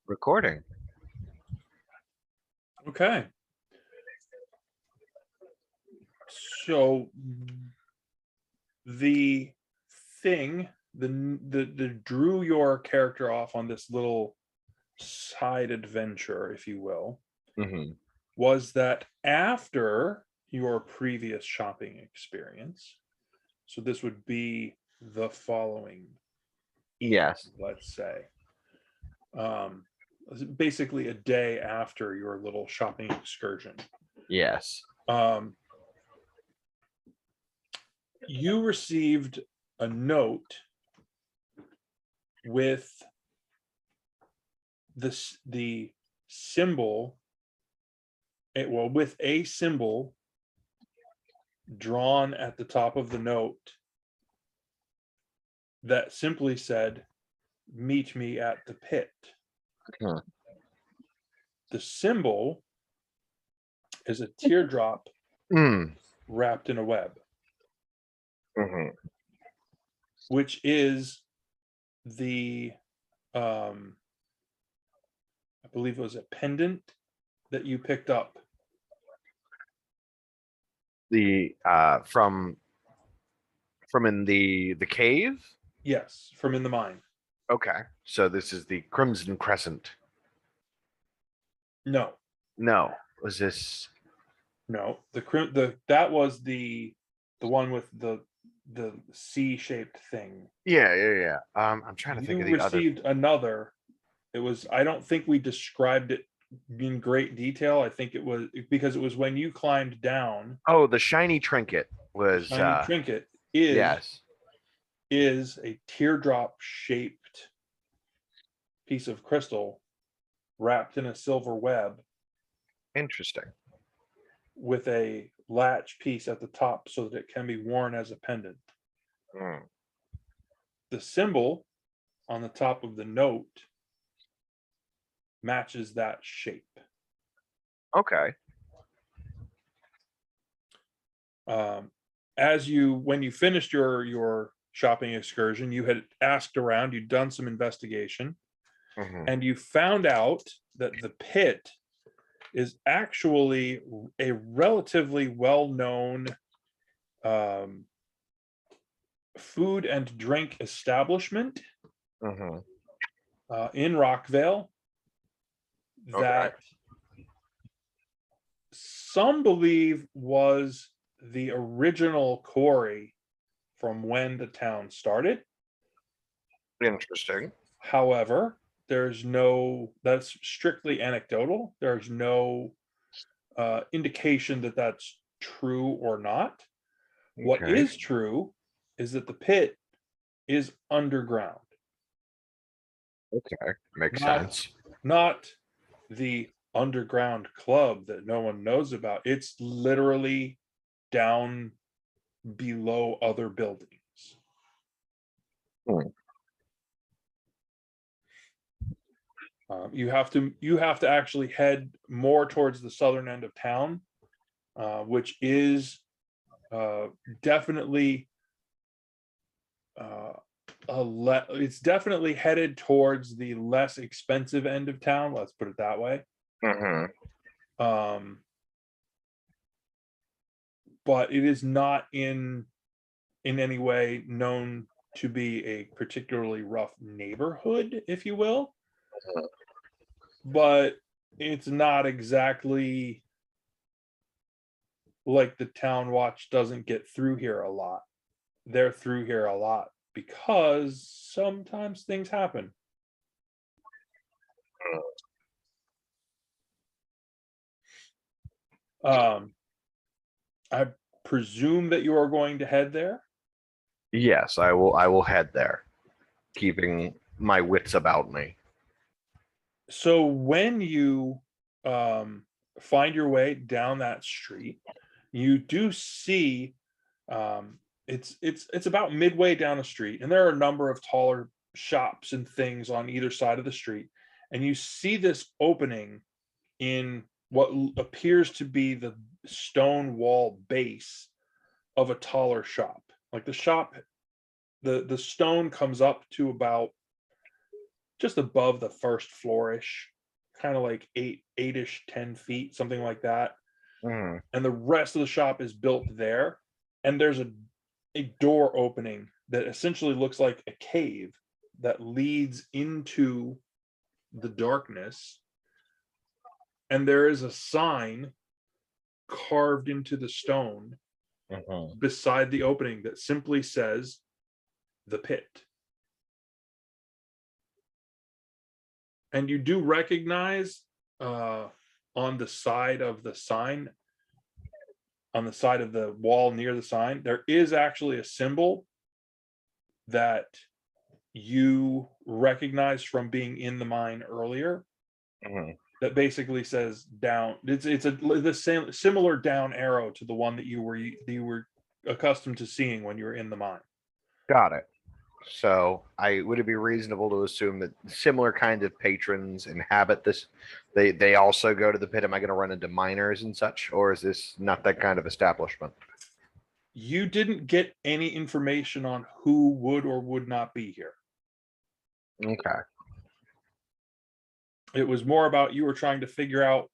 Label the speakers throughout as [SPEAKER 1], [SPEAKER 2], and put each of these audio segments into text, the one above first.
[SPEAKER 1] Recording.
[SPEAKER 2] Okay. So the thing that drew your character off on this little side adventure, if you will,
[SPEAKER 1] Mm-hmm.
[SPEAKER 2] was that after your previous shopping experience, so this would be the following evening,
[SPEAKER 1] Yes.
[SPEAKER 2] let's say, um, basically a day after your little shopping excursion.
[SPEAKER 1] Yes.
[SPEAKER 2] Um, you received a note with the symbol, with a symbol drawn at the top of the note that simply said, "Meet me at the pit."
[SPEAKER 1] Huh.
[SPEAKER 2] The symbol is a teardrop
[SPEAKER 1] Mm.
[SPEAKER 2] wrapped in a web,
[SPEAKER 1] Mm-hmm.
[SPEAKER 2] which is the I believe it was a pendant that you picked up.
[SPEAKER 1] The from in the cave.
[SPEAKER 2] Yes, from in the mine.
[SPEAKER 1] Okay, so this is the Crimson Crescent.
[SPEAKER 2] No,
[SPEAKER 1] No, was this?
[SPEAKER 2] no. The that was the one with the C-shaped thing.
[SPEAKER 1] Yeah. I'm trying to think
[SPEAKER 2] You
[SPEAKER 1] of the other.
[SPEAKER 2] received another. It was, I don't think we described it in great detail. I think it was because it was when you climbed down.
[SPEAKER 1] Oh, the shiny trinket
[SPEAKER 2] The
[SPEAKER 1] was.
[SPEAKER 2] shiny trinket is
[SPEAKER 1] Yes.
[SPEAKER 2] is a teardrop shaped piece of crystal wrapped in a silver web
[SPEAKER 1] Interesting.
[SPEAKER 2] with a latch piece at the top so that it can be worn as a pendant.
[SPEAKER 1] Mm.
[SPEAKER 2] The symbol on the top of the note matches that shape.
[SPEAKER 1] Okay.
[SPEAKER 2] When you finished your shopping excursion, you had asked around, you'd done some investigation,
[SPEAKER 1] Mm-hmm.
[SPEAKER 2] and you found out that the pit is actually a relatively well-known food and drink establishment
[SPEAKER 1] Mm-hmm.
[SPEAKER 2] in Rockvale
[SPEAKER 1] Okay.
[SPEAKER 2] that some believe was the original quarry from when the town started.
[SPEAKER 1] Interesting.
[SPEAKER 2] However, that's strictly anecdotal. There's no indication that that's true or not. What
[SPEAKER 1] Okay.
[SPEAKER 2] is true is that the pit is underground,
[SPEAKER 1] Okay. Makes
[SPEAKER 2] not
[SPEAKER 1] sense.
[SPEAKER 2] not the underground club that no one knows about. It's literally down below other buildings.
[SPEAKER 1] Hmm.
[SPEAKER 2] You have to actually head more towards the southern end of town, which is definitely it's definitely headed towards the less expensive end of town. Let's put it that way.
[SPEAKER 1] Mm-hmm.
[SPEAKER 2] Um, but it is not in any way known to be a particularly rough neighborhood, if you will. But it's not exactly like the town watch doesn't get through here a lot. They're through here a lot because sometimes things happen. Um, I presume that you are going to head there.
[SPEAKER 1] Yes, I will. I will head there, keeping my wits about me.
[SPEAKER 2] So when you find your way down that street, you do see it's about midway down the street, and there are a number of taller shops and things on either side of the street, and you see this opening in what appears to be the stone wall base of a taller shop. Like the stone comes up to about just above the first flourish, kind of like eight-ish, 10 feet, something like that.
[SPEAKER 1] Mhm.
[SPEAKER 2] And the rest of the shop is built there. And there's a door opening that essentially looks like a cave that leads into the darkness. And there is a sign carved into the stone
[SPEAKER 1] Mhm.
[SPEAKER 2] beside the opening that simply says the pit. And you do recognize on the side of the sign, on the side of the wall near the sign, there is actually a symbol that you recognize from being in the mine earlier
[SPEAKER 1] Mhm.
[SPEAKER 2] that basically says down. It's the same similar down arrow to the one that you were accustomed to seeing when you were in the mine.
[SPEAKER 1] Got it. So, would it be reasonable to assume that similar kind of patrons inhabit this? They also go to the pit. Am I going to run into miners and such, or is this not that kind of establishment?
[SPEAKER 2] You didn't get any information on who would or would not be here.
[SPEAKER 1] Okay.
[SPEAKER 2] It was more about you were trying to figure out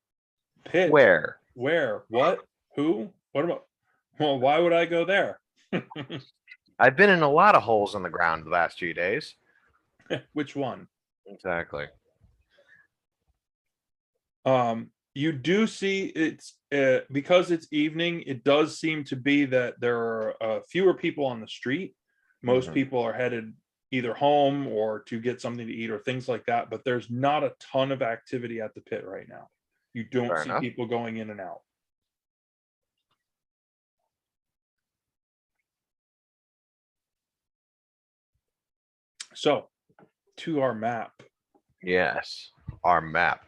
[SPEAKER 2] pit,
[SPEAKER 1] Where?
[SPEAKER 2] where, what, who, what about, well, why would I go there?
[SPEAKER 1] I've been in a lot of holes in the ground the last few days.
[SPEAKER 2] Which one?
[SPEAKER 1] Exactly.
[SPEAKER 2] You do see it's because it's evening, it does seem to be that there are fewer people on the street. Most
[SPEAKER 1] Mhm.
[SPEAKER 2] people are headed either home or to get something to eat or things like that, but there's not a ton of activity at the pit right now. You don't
[SPEAKER 1] Fair
[SPEAKER 2] see
[SPEAKER 1] enough.
[SPEAKER 2] people going in and out. So, to our map.
[SPEAKER 1] Yes. Our map.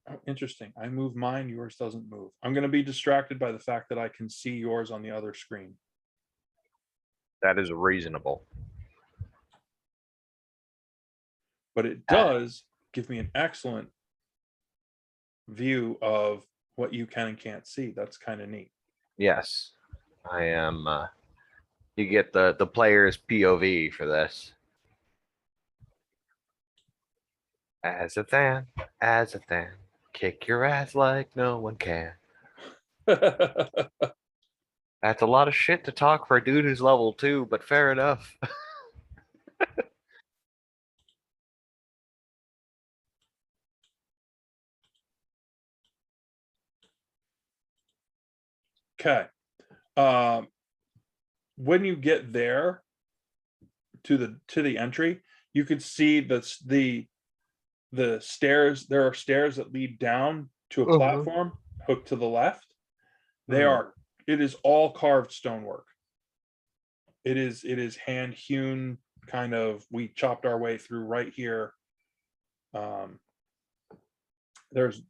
[SPEAKER 2] Oh, interesting. I move mine, yours doesn't move. I'm going to be distracted by the fact that I can see yours on the other screen.
[SPEAKER 1] That is reasonable.
[SPEAKER 2] But it does give me an excellent view of what you can and can't see. That's kind of neat.
[SPEAKER 1] Yes. I am. You get the player's POV for this. Azathan, Azathan, kick your ass like no one can. That's a lot of shit to talk for a dude who's level 2, but fair enough.
[SPEAKER 2] Okay. When you get there to the entry, you can see the stairs. There are stairs that lead down to a platform hooked to the left. It is all carved stonework. It is hand hewn, kind of. We chopped our way through right here. There's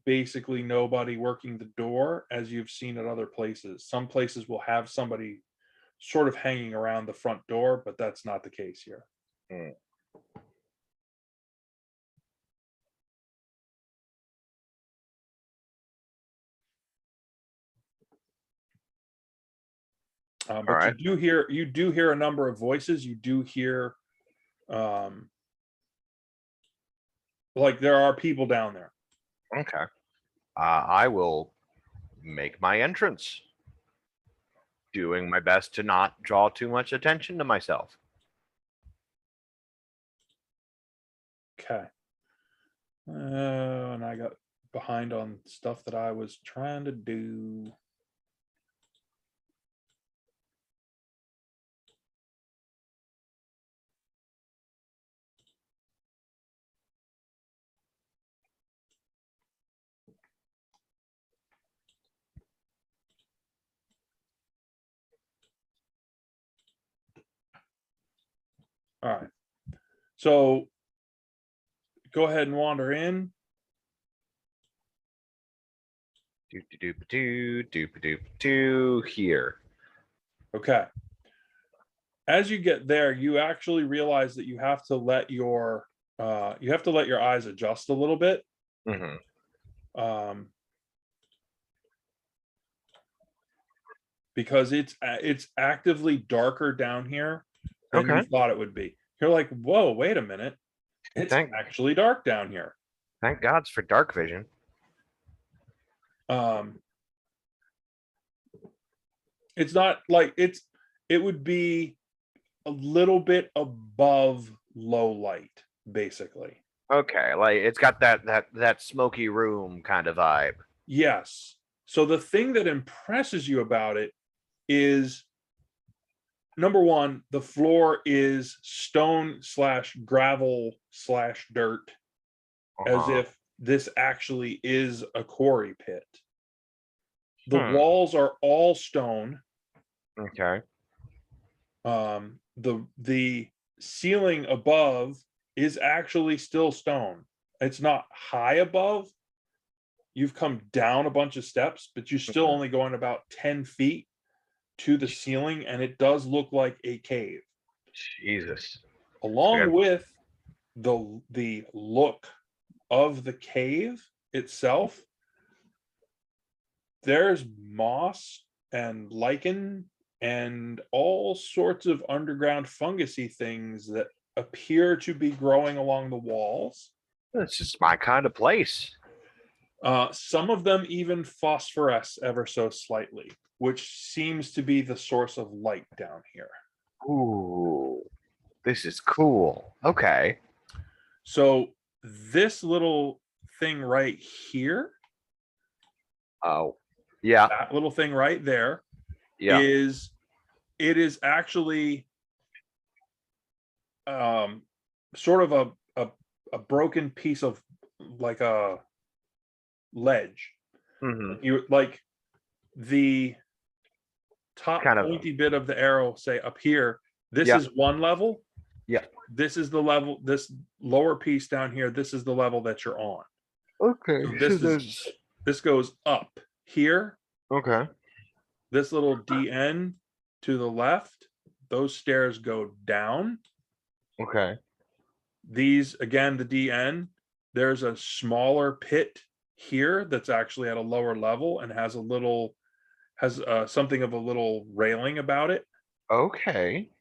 [SPEAKER 2] basically nobody working the door as you've seen at other places. Some places will have somebody sort of hanging around the front door, but that's not the case here.
[SPEAKER 1] Mm.
[SPEAKER 2] But
[SPEAKER 1] right.
[SPEAKER 2] you do hear a number of voices. You do hear like there are people down there.
[SPEAKER 1] Okay. I will make my entrance, doing my best to not draw too much attention to myself.
[SPEAKER 2] Okay. And I got behind on stuff that I was trying to do. All right. So go ahead and wander in.
[SPEAKER 1] Doop doop doop doop doop doop here.
[SPEAKER 2] Okay. As you get there, you actually realize that you have to let your eyes adjust a little bit.
[SPEAKER 1] Mm-hmm.
[SPEAKER 2] because it's actively darker down here than you
[SPEAKER 1] Okay.
[SPEAKER 2] thought it would be. You're like, whoa, wait a minute. It's
[SPEAKER 1] Thank
[SPEAKER 2] actually dark down here.
[SPEAKER 1] thank gods for dark vision.
[SPEAKER 2] Um, it's not like it would be a little bit above low light, basically.
[SPEAKER 1] Okay, like it's got that smoky room kind of vibe.
[SPEAKER 2] Yes. So the thing that impresses you about it is, number one, the floor is stone slash gravel slash dirt, as
[SPEAKER 1] Uh-huh.
[SPEAKER 2] if this actually is a quarry pit. The
[SPEAKER 1] Hmm.
[SPEAKER 2] walls are all stone.
[SPEAKER 1] Okay.
[SPEAKER 2] The ceiling above is actually still stone. It's not high above. You've come down a bunch of steps, but you're still
[SPEAKER 1] Mhm.
[SPEAKER 2] only going about 10 feet to the ceiling, and it does look like a cave.
[SPEAKER 1] Jesus.
[SPEAKER 2] Along
[SPEAKER 1] Yeah.
[SPEAKER 2] with the look of the cave itself, there's moss and lichen and all sorts of underground fungusy things that appear to be growing along the walls.
[SPEAKER 1] This is my kind of place.
[SPEAKER 2] Some of them even phosphoresce ever so slightly, which seems to be the source of light down here.
[SPEAKER 1] Ooh, this is cool. Okay.
[SPEAKER 2] So this little thing right here,
[SPEAKER 1] Oh, yeah,
[SPEAKER 2] that little thing right there,
[SPEAKER 1] yeah.
[SPEAKER 2] is it is actually um, sort of a broken piece of like a ledge.
[SPEAKER 1] Hmm.
[SPEAKER 2] You like the top
[SPEAKER 1] Kind of.
[SPEAKER 2] pointy bit of the arrow, say up here, this
[SPEAKER 1] Yeah,
[SPEAKER 2] is one level.
[SPEAKER 1] yeah.
[SPEAKER 2] This is the level, this lower piece down here, this is the level that you're on. So
[SPEAKER 1] Okay. So
[SPEAKER 2] this goes up here.
[SPEAKER 1] okay.
[SPEAKER 2] This little DN to the left, those stairs go down.
[SPEAKER 1] Okay.
[SPEAKER 2] These, again, the DN, there's a smaller pit here that's actually at a lower level and has something of a little railing about it.
[SPEAKER 1] Okay.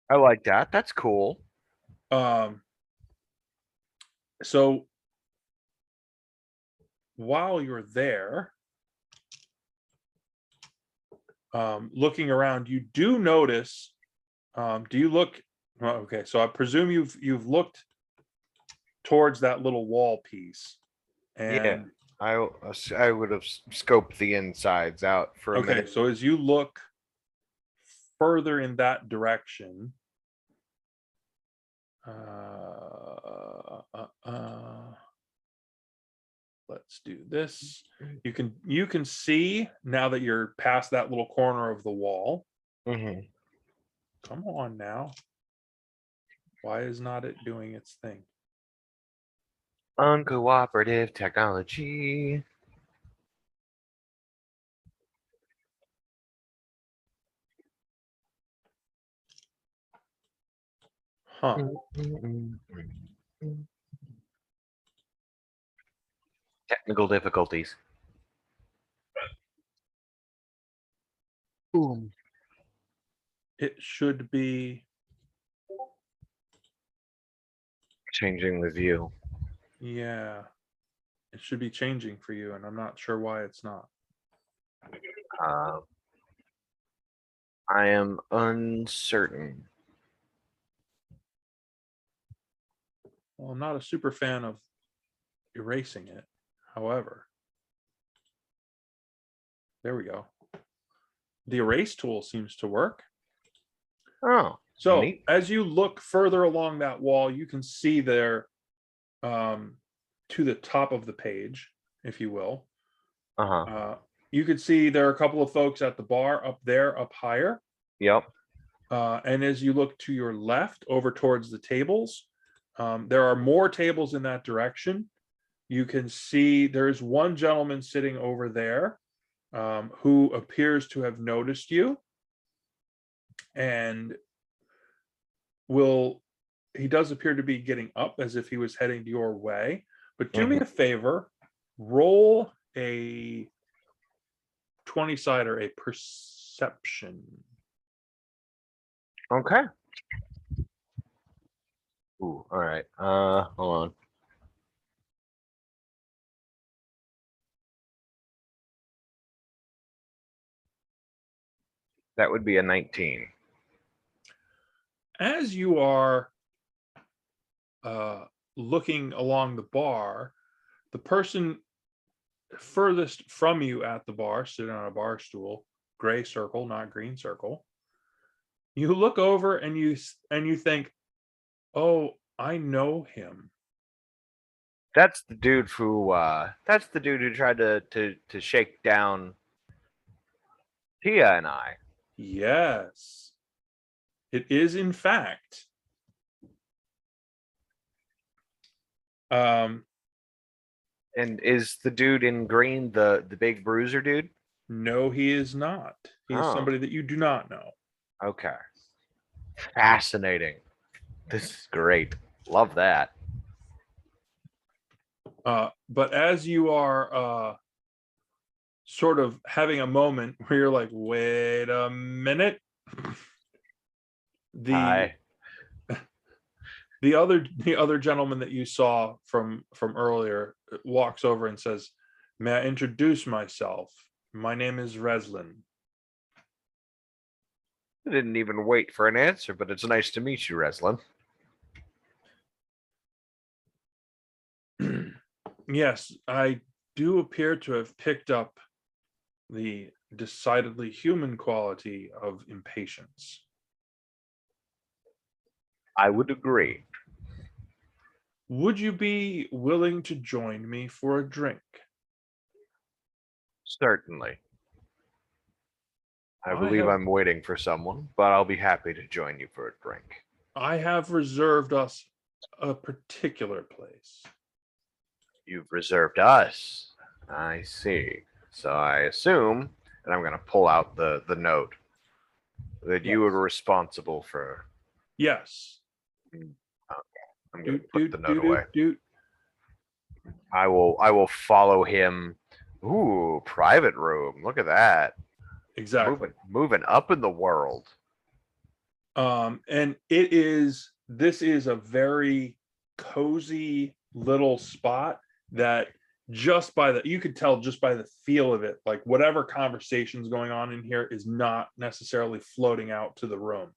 [SPEAKER 1] I like that. That's cool.
[SPEAKER 2] Um, so while you're there, looking around, you do notice. Do you look? Well, okay, so I presume you've looked towards that little wall piece,
[SPEAKER 1] Yeah.
[SPEAKER 2] and
[SPEAKER 1] I would have scoped the insides out for a
[SPEAKER 2] okay,
[SPEAKER 1] minute.
[SPEAKER 2] so as you look further in that direction, let's do this. You can see now that you're past that little corner of the wall.
[SPEAKER 1] Hmm.
[SPEAKER 2] Come on now. Why is not it doing its thing?
[SPEAKER 1] Uncooperative technology.
[SPEAKER 2] Huh.
[SPEAKER 1] Technical difficulties. Boom.
[SPEAKER 2] It should be,
[SPEAKER 1] Changing the view.
[SPEAKER 2] yeah. It should be changing for you, and I'm not sure why it's not.
[SPEAKER 1] Uh, I am uncertain.
[SPEAKER 2] Well, I'm not a super fan of erasing it. However, there we go. The erase tool seems to work.
[SPEAKER 1] Oh,
[SPEAKER 2] So
[SPEAKER 1] neat.
[SPEAKER 2] as you look further along that wall, you can see there, to the top of the page, if you will.
[SPEAKER 1] Uh-huh.
[SPEAKER 2] You can see there are a couple of folks at the bar up there, up higher.
[SPEAKER 1] Yep.
[SPEAKER 2] And as you look to your left over towards the tables, there are more tables in that direction. You can see there's one gentleman sitting over there, who appears to have noticed you, and he does appear to be getting up as if he was heading your way. But do me
[SPEAKER 1] Mhm.
[SPEAKER 2] a favor, roll a 20-sider a perception.
[SPEAKER 1] Okay. Ooh, all right. Hold on. That would be a 19.
[SPEAKER 2] As you are looking along the bar, the person furthest from you at the bar, sitting on a bar stool, gray circle, not green circle, you look over and you think, oh, I know him.
[SPEAKER 1] That's the dude who tried to shake down Thia and I.
[SPEAKER 2] Yes, it is in fact.
[SPEAKER 1] And is the dude in green the big bruiser dude?
[SPEAKER 2] No, he is not. He is somebody that you do not know.
[SPEAKER 1] Okay. Fascinating. This is great. Love that.
[SPEAKER 2] But as you are sort of having a moment where you're like, wait a minute, the other gentleman that you saw from earlier walks over and says, "May I introduce myself? My name is Reslin."
[SPEAKER 1] I didn't even wait for an answer, but it's nice to meet you, Reslin.
[SPEAKER 2] Yes, I do appear to have picked up the decidedly human quality of impatience.
[SPEAKER 1] I would agree.
[SPEAKER 2] Would you be willing to join me for a drink?
[SPEAKER 1] Certainly. I believe I'm waiting for someone, but I'll be happy to join you for a drink.
[SPEAKER 2] I have reserved us a particular place.
[SPEAKER 1] You've reserved us. I see. So I assume, and I'm going to pull out the note, that you were responsible for.
[SPEAKER 2] Yes.
[SPEAKER 1] Okay. I'm going to put the note away. I will follow him. Ooh, private room. Look at that.
[SPEAKER 2] Exactly.
[SPEAKER 1] Moving up in the world.
[SPEAKER 2] And this is a very cozy little spot that you could tell just by the feel of it, like whatever conversation's going on in here is not necessarily floating out to the room.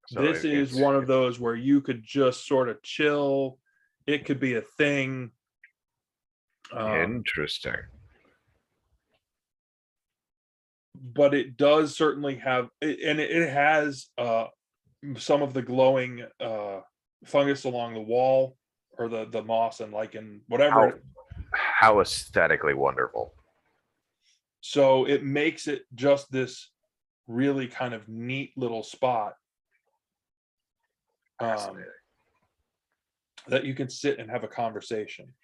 [SPEAKER 2] So this is one of those where you could just sort of chill. It could be a thing.
[SPEAKER 1] Interesting.
[SPEAKER 2] But it does certainly have, and it has some of the glowing fungus along the wall, or the moss and lichen, whatever.
[SPEAKER 1] How aesthetically wonderful.
[SPEAKER 2] So it makes it just this really kind of neat little spot that you can sit and have a conversation.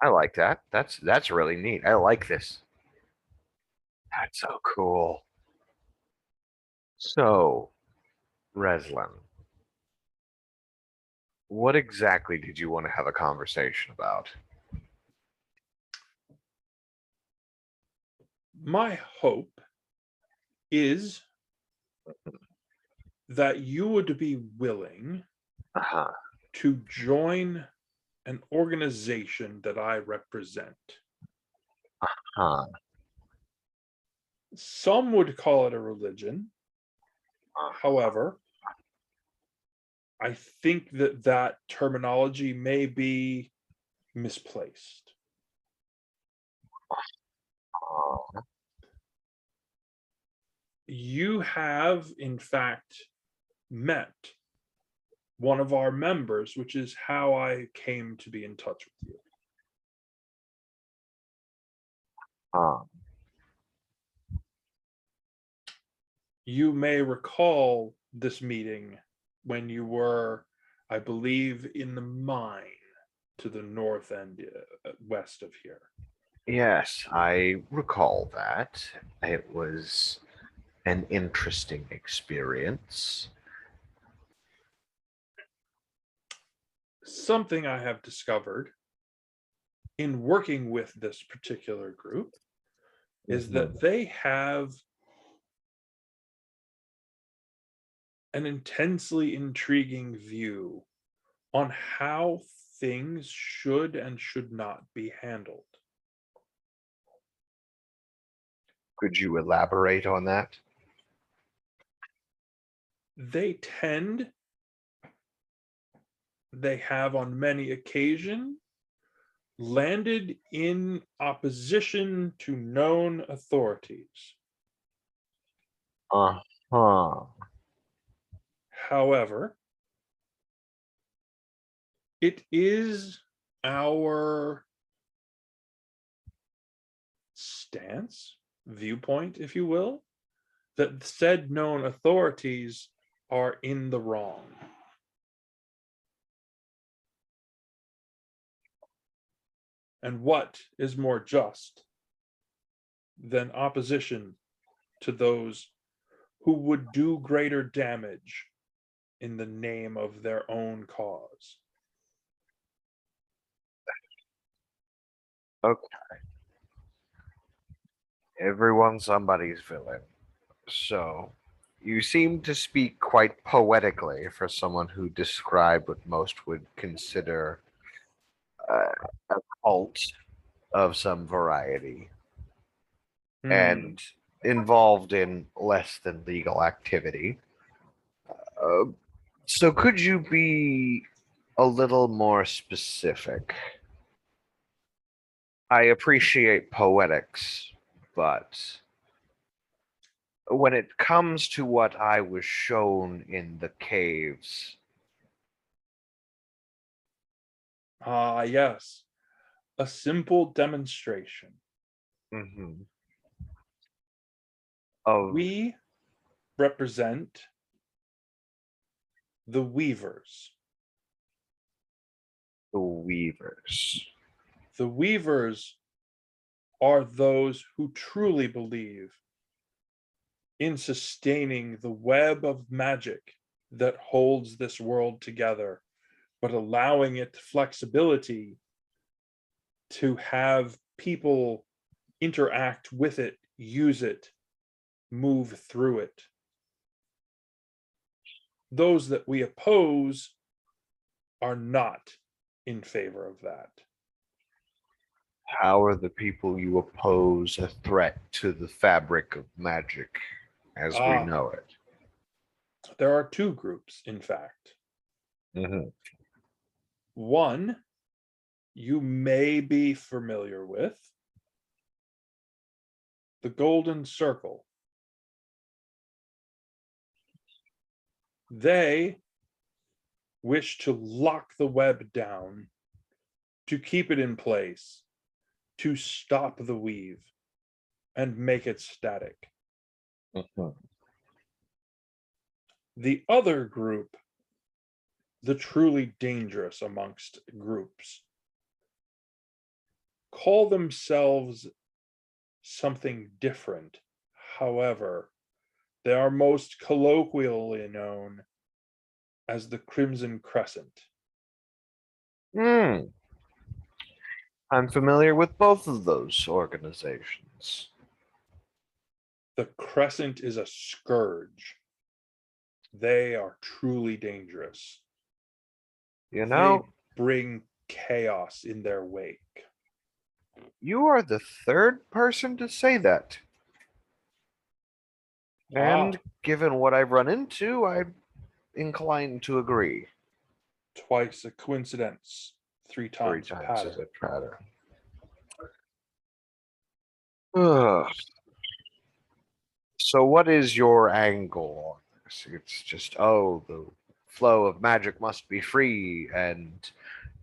[SPEAKER 1] I like that. That's really neat. I like this. That's so cool. So, Reslin, what exactly did you want to have a conversation about?
[SPEAKER 2] My hope is that you would be willing to join an organization that I represent. Some would call it a religion. However, I think that terminology may be misplaced. You have, in fact, met one of our members, which is how I came to be in touch with you. You may recall this meeting when you were, I believe, in the mine to the north and west of here.
[SPEAKER 1] Yes, I recall that. It was an interesting experience.
[SPEAKER 2] Something I have discovered in working with this particular group is that they have an intensely intriguing view on how things should and should not be handled.
[SPEAKER 1] Could you elaborate on that?
[SPEAKER 2] They have on many occasions landed in opposition to known authorities.
[SPEAKER 1] Uh-huh.
[SPEAKER 2] However, it is our stance, viewpoint, if you will, that said known authorities are in the wrong. And what is more just than opposition to those who would do greater damage in the name of their own cause?
[SPEAKER 1] Okay. Everyone's somebody's villain. So, you seem to speak quite poetically for someone who described what most would consider a cult of some variety and involved in less than legal activity. Uh, so, could you be a little more specific? I appreciate poetics, but when it comes to what I was shown in the caves,
[SPEAKER 2] Yes, a simple demonstration.
[SPEAKER 1] mhm, of
[SPEAKER 2] We represent the weavers.
[SPEAKER 1] the weavers.
[SPEAKER 2] The weavers are those who truly believe in sustaining the web of magic that holds this world together, but allowing it flexibility to have people interact with it, use it, move through it. Those that we oppose are not in favor of that.
[SPEAKER 1] How are the people you oppose a threat to the fabric of magic as we
[SPEAKER 2] Ah,
[SPEAKER 1] know it?
[SPEAKER 2] there are two groups, in fact.
[SPEAKER 1] Mhm.
[SPEAKER 2] One you may be familiar with, the Golden Circle. They wish to lock the web down, to keep it in place, to stop the weave and make it static.
[SPEAKER 1] Mhm.
[SPEAKER 2] The other group, the truly dangerous amongst groups, call themselves something different. However, they are most colloquially known as the Crimson Crescent.
[SPEAKER 1] Hmm. I'm familiar with both of those organizations.
[SPEAKER 2] The Crescent is a scourge. They are truly dangerous.
[SPEAKER 1] You
[SPEAKER 2] They
[SPEAKER 1] know,
[SPEAKER 2] bring chaos in their wake.
[SPEAKER 1] you are the third person to say that. And given what I've run into, I'm inclined to agree.
[SPEAKER 2] Twice a coincidence, three
[SPEAKER 1] Three
[SPEAKER 2] times a
[SPEAKER 1] times
[SPEAKER 2] pattern.
[SPEAKER 1] as a pattern. Ugh. So, what is your angle on this? It's just, oh, the flow of magic must be free, and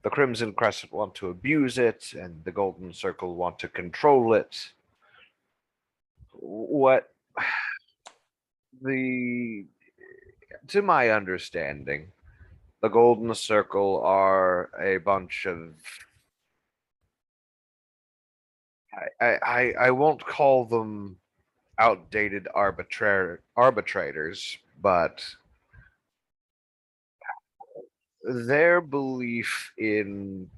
[SPEAKER 1] the Crimson Crescent want to abuse it, and the Golden Circle want to control it. What the, to my understanding, the Golden Circle are a bunch of, I won't call them outdated arbitrators, but their belief in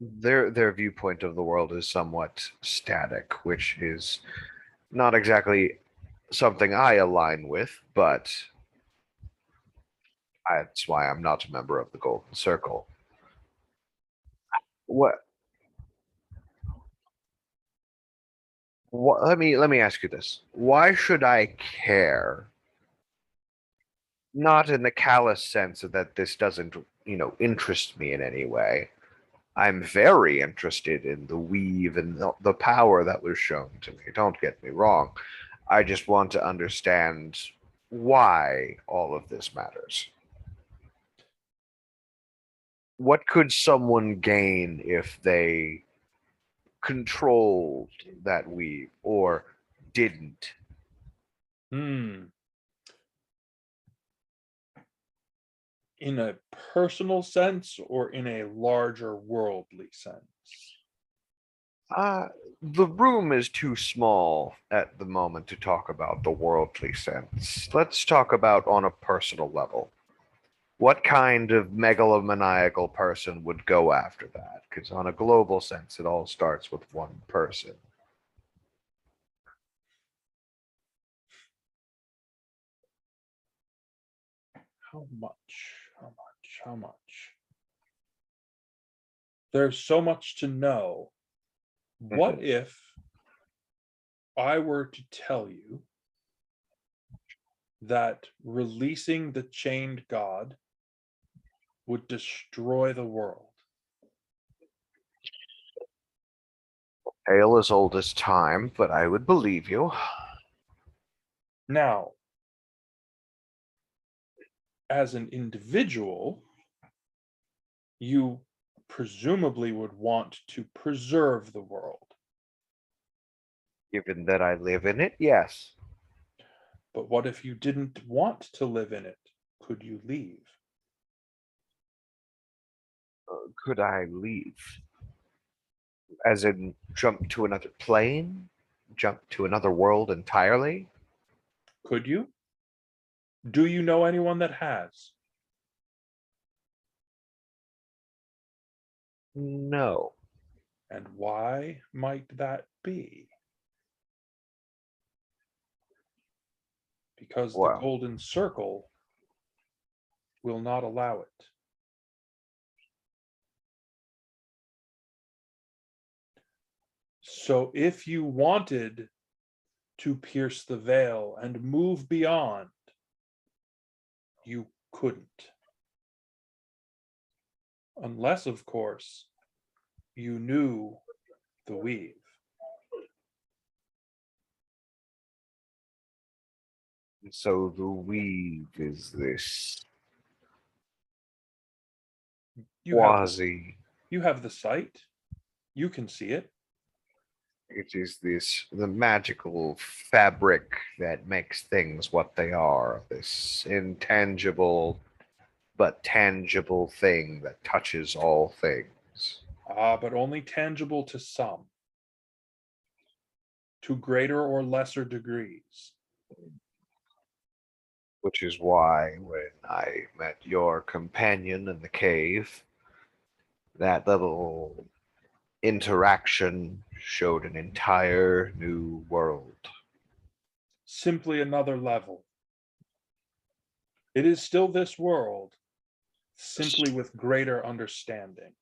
[SPEAKER 1] their viewpoint of the world is somewhat static, which is not exactly something I align with, but that's why I'm not a member of the Golden Circle. What? What? Let me ask you this: why should I care? Not in the callous sense that this doesn't, interest me in any way. I'm very interested in the weave and the power that was shown to me. Don't get me wrong. I just want to understand why all of this matters. What could someone gain if they controlled that weave or didn't?
[SPEAKER 2] Hmm. In a personal sense or in a larger worldly sense?
[SPEAKER 1] Uh, the room is too small at the moment to talk about the worldly sense. Let's talk about on a personal level. What kind of megalomaniacal person would go after that? Because on a global sense, it all starts with one person.
[SPEAKER 2] How much? How much? How much? There's so much to know. What
[SPEAKER 1] Mhm.
[SPEAKER 2] if I were to tell you that releasing the chained god would destroy the world?
[SPEAKER 1] Tale as old as time, but I would believe you.
[SPEAKER 2] Now, as an individual, you presumably would want to preserve the world.
[SPEAKER 1] Given that I live in it, yes.
[SPEAKER 2] But what if you didn't want to live in it? Could you leave?
[SPEAKER 1] Could I leave? As in, jump to another plane? Jump to another world entirely?
[SPEAKER 2] Could you? Do you know anyone that has?
[SPEAKER 1] No.
[SPEAKER 2] And why might that be? Because the
[SPEAKER 1] Well,
[SPEAKER 2] golden circle will not allow it. So if you wanted to pierce the veil and move beyond, you couldn't. Unless, of course, you knew the weave.
[SPEAKER 1] so the weave is this
[SPEAKER 2] You have the
[SPEAKER 1] quasi.
[SPEAKER 2] you have the sight. You can see it.
[SPEAKER 1] It is this the magical fabric that makes things what they are. This intangible but tangible thing that touches all things.
[SPEAKER 2] Ah, but only tangible to some, to greater or lesser degrees.
[SPEAKER 1] Which is why when I met your companion in the cave, that little interaction showed an entire new world.
[SPEAKER 2] Simply another level. It is still this world, simply with greater understanding.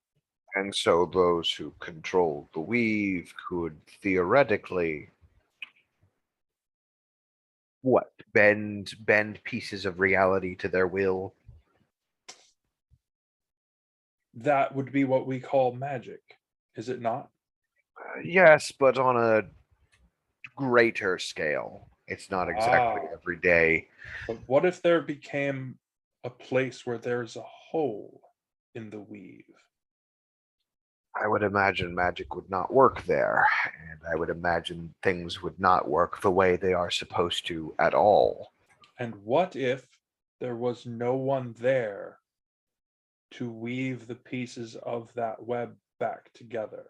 [SPEAKER 1] And so those who controlled the weave could theoretically what bend pieces of reality to their will.
[SPEAKER 2] That would be what we call magic, is it not?
[SPEAKER 1] Yes, but on a greater scale. It's not exactly
[SPEAKER 2] Ah,
[SPEAKER 1] every day.
[SPEAKER 2] but what if there became a place where there's a hole in the weave?
[SPEAKER 1] I would imagine magic would not work there, and I would imagine things would not work the way they are supposed to at all.
[SPEAKER 2] And what if there was no one there to weave the pieces of that web back together,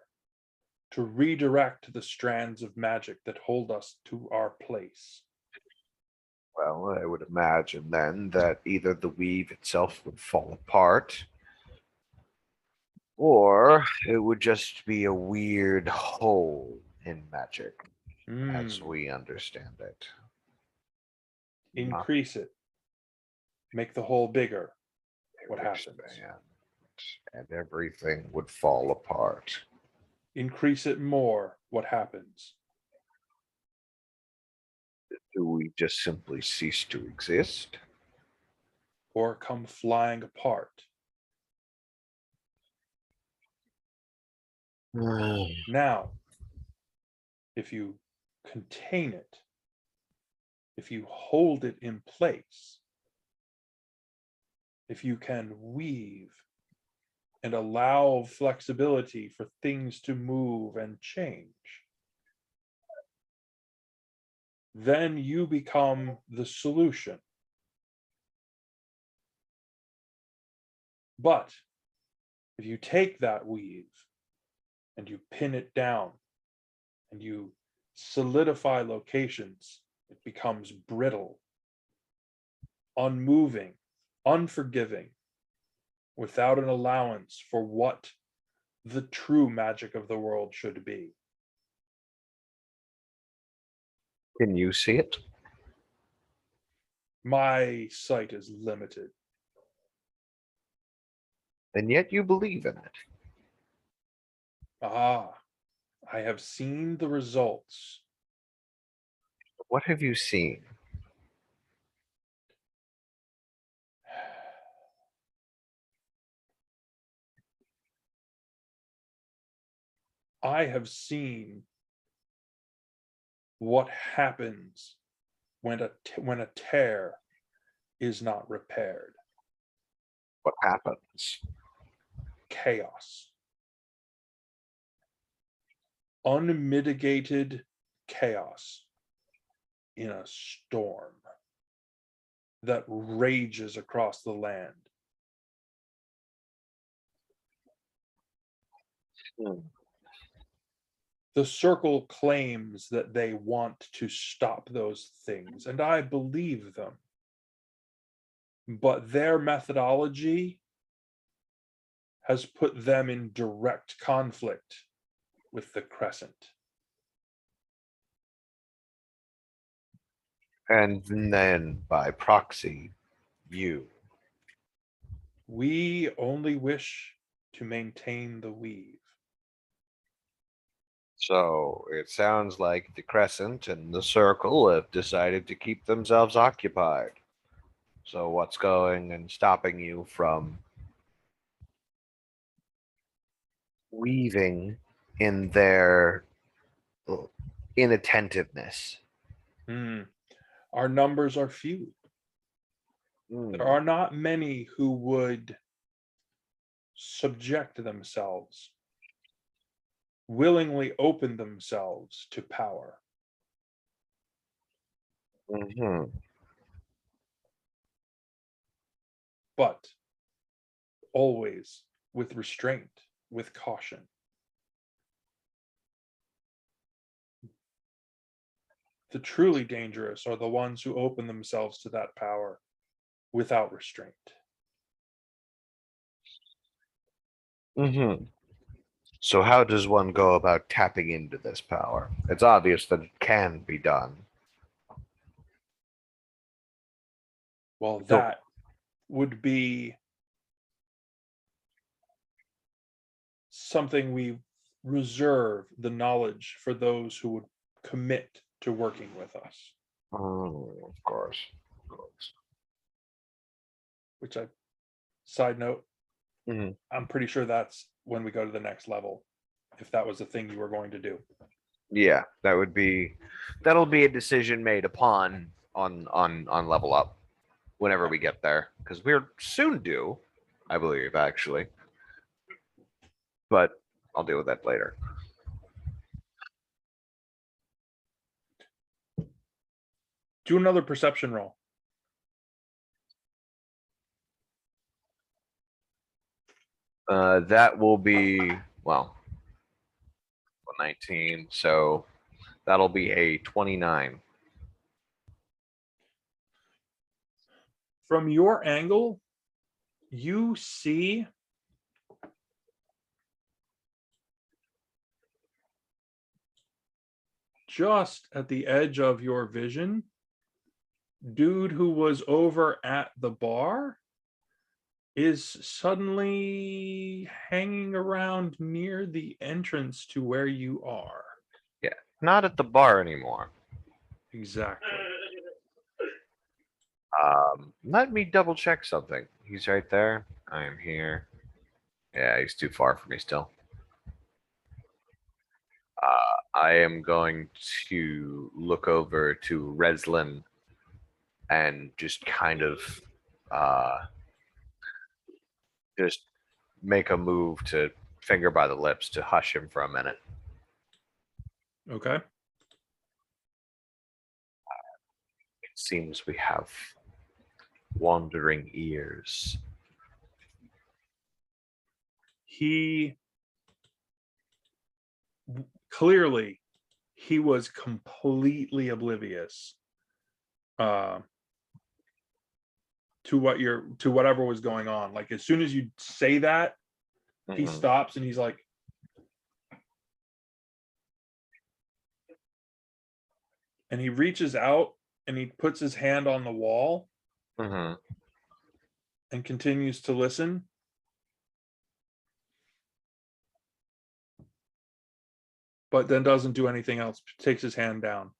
[SPEAKER 2] to redirect the strands of magic that hold us to our place?
[SPEAKER 1] Well, I would imagine then that either the weave itself would fall apart, Or it would just be a weird hole in magic as
[SPEAKER 2] Hmm.
[SPEAKER 1] we understand it. Not
[SPEAKER 2] Increase it. Make the hole bigger. What
[SPEAKER 1] expand,
[SPEAKER 2] happens?
[SPEAKER 1] and everything would fall apart.
[SPEAKER 2] Increase it more. What happens?
[SPEAKER 1] Do we just simply cease to exist?
[SPEAKER 2] Or come flying apart? Now, if you contain it, if you hold it in place, if you can weave and allow flexibility for things to move and change, then you become the solution. But if you take that weave and you pin it down and you solidify locations, it becomes brittle, unmoving, unforgiving, without an allowance for what the true magic of the world should be.
[SPEAKER 1] Can you see it?
[SPEAKER 2] My sight is limited.
[SPEAKER 1] And yet you believe in it.
[SPEAKER 2] Ah, I have seen the results.
[SPEAKER 1] What have you seen?
[SPEAKER 2] I have seen what happens when a tear is not repaired.
[SPEAKER 1] What happens?
[SPEAKER 2] Chaos. Unmitigated chaos in a storm that rages across the land.
[SPEAKER 1] Hmm.
[SPEAKER 2] The circle claims that they want to stop those things, and I believe them. But their methodology has put them in direct conflict with the Crescent.
[SPEAKER 1] And then by proxy, you.
[SPEAKER 2] We only wish to maintain the weave.
[SPEAKER 1] So it sounds like the Crescent and the Circle have decided to keep themselves occupied. So what's going and stopping you from weaving in their inattentiveness?
[SPEAKER 2] Hmm. Our numbers are few. There
[SPEAKER 1] Hmm.
[SPEAKER 2] are not many who would subject themselves, willingly open themselves to power.
[SPEAKER 1] Hmm.
[SPEAKER 2] But always with restraint, with caution. The truly dangerous are the ones who open themselves to that power without restraint.
[SPEAKER 1] Hmm. So how does one go about tapping into this power? It's obvious that it can be done.
[SPEAKER 2] Well,
[SPEAKER 1] So,
[SPEAKER 2] that would be something we reserve the knowledge for those who would commit to working with us,
[SPEAKER 1] of course, of course.
[SPEAKER 2] which I, side note,
[SPEAKER 1] Mhm.
[SPEAKER 2] I'm pretty sure that's when we go to the next level, if that was the thing you were going to do.
[SPEAKER 1] Yeah, that'll be a decision made upon on level up whenever we get there because we're soon due, I believe actually. But I'll deal with that later.
[SPEAKER 2] Do another perception roll.
[SPEAKER 1] That will be well 19, so that'll be a 29.
[SPEAKER 2] From your angle, you see just at the edge of your vision, dude who was over at the bar is suddenly hanging around near the entrance to where you are.
[SPEAKER 1] Yeah, not at the bar anymore.
[SPEAKER 2] Exactly.
[SPEAKER 1] Let me double check something. He's right there. I am here. Yeah, he's too far for me still. I am going to look over to Reslin and just kind of just make a move to finger by the lips to hush him for a minute.
[SPEAKER 2] Okay.
[SPEAKER 1] It seems we have wandering ears.
[SPEAKER 2] He clearly he was completely oblivious to whatever was going on. Like as soon as you say that, he stops and he's like, and he reaches out and he puts his hand on the wall
[SPEAKER 1] Mm-hmm.
[SPEAKER 2] and continues to listen. But then doesn't do anything else, takes his hand down.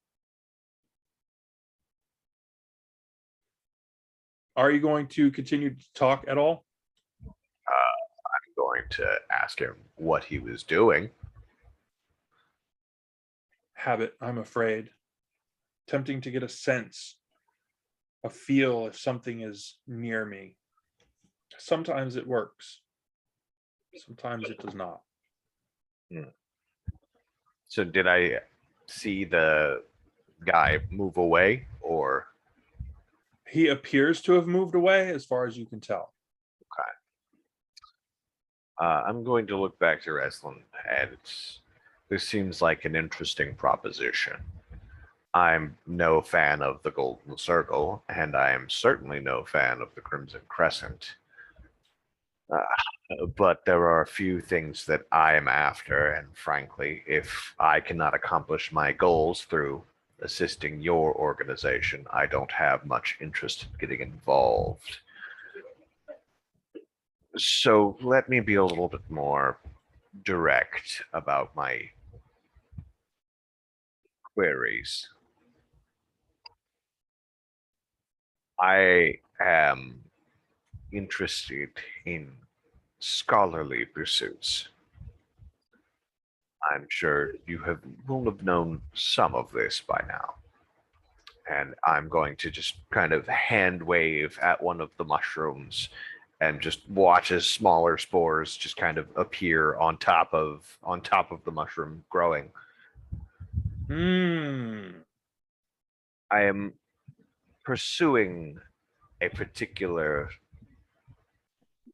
[SPEAKER 2] Are you going to continue to talk at all?
[SPEAKER 1] I'm going to ask him what he was doing.
[SPEAKER 2] Habit, I'm afraid. Attempting to get a sense, a feel if something is near me. Sometimes it works. Sometimes it does not.
[SPEAKER 1] So did I see the guy move away, or
[SPEAKER 2] He appears to have moved away as far as you can tell.
[SPEAKER 1] I'm going to look back to Reslin, and this seems like an interesting proposition. I'm no fan of the Golden Circle, and I am certainly no fan of the Crimson Crescent. But there are a few things that I am after, and frankly, if I cannot accomplish my goals through assisting your organization, I don't have much interest in getting involved. So let me be a little bit more direct about my queries. I am interested in scholarly pursuits. I'm sure will have known some of this by now. And I'm going to just kind of hand wave at one of the mushrooms and just watch as smaller spores just kind of appear on top of the mushroom growing. I am pursuing a particular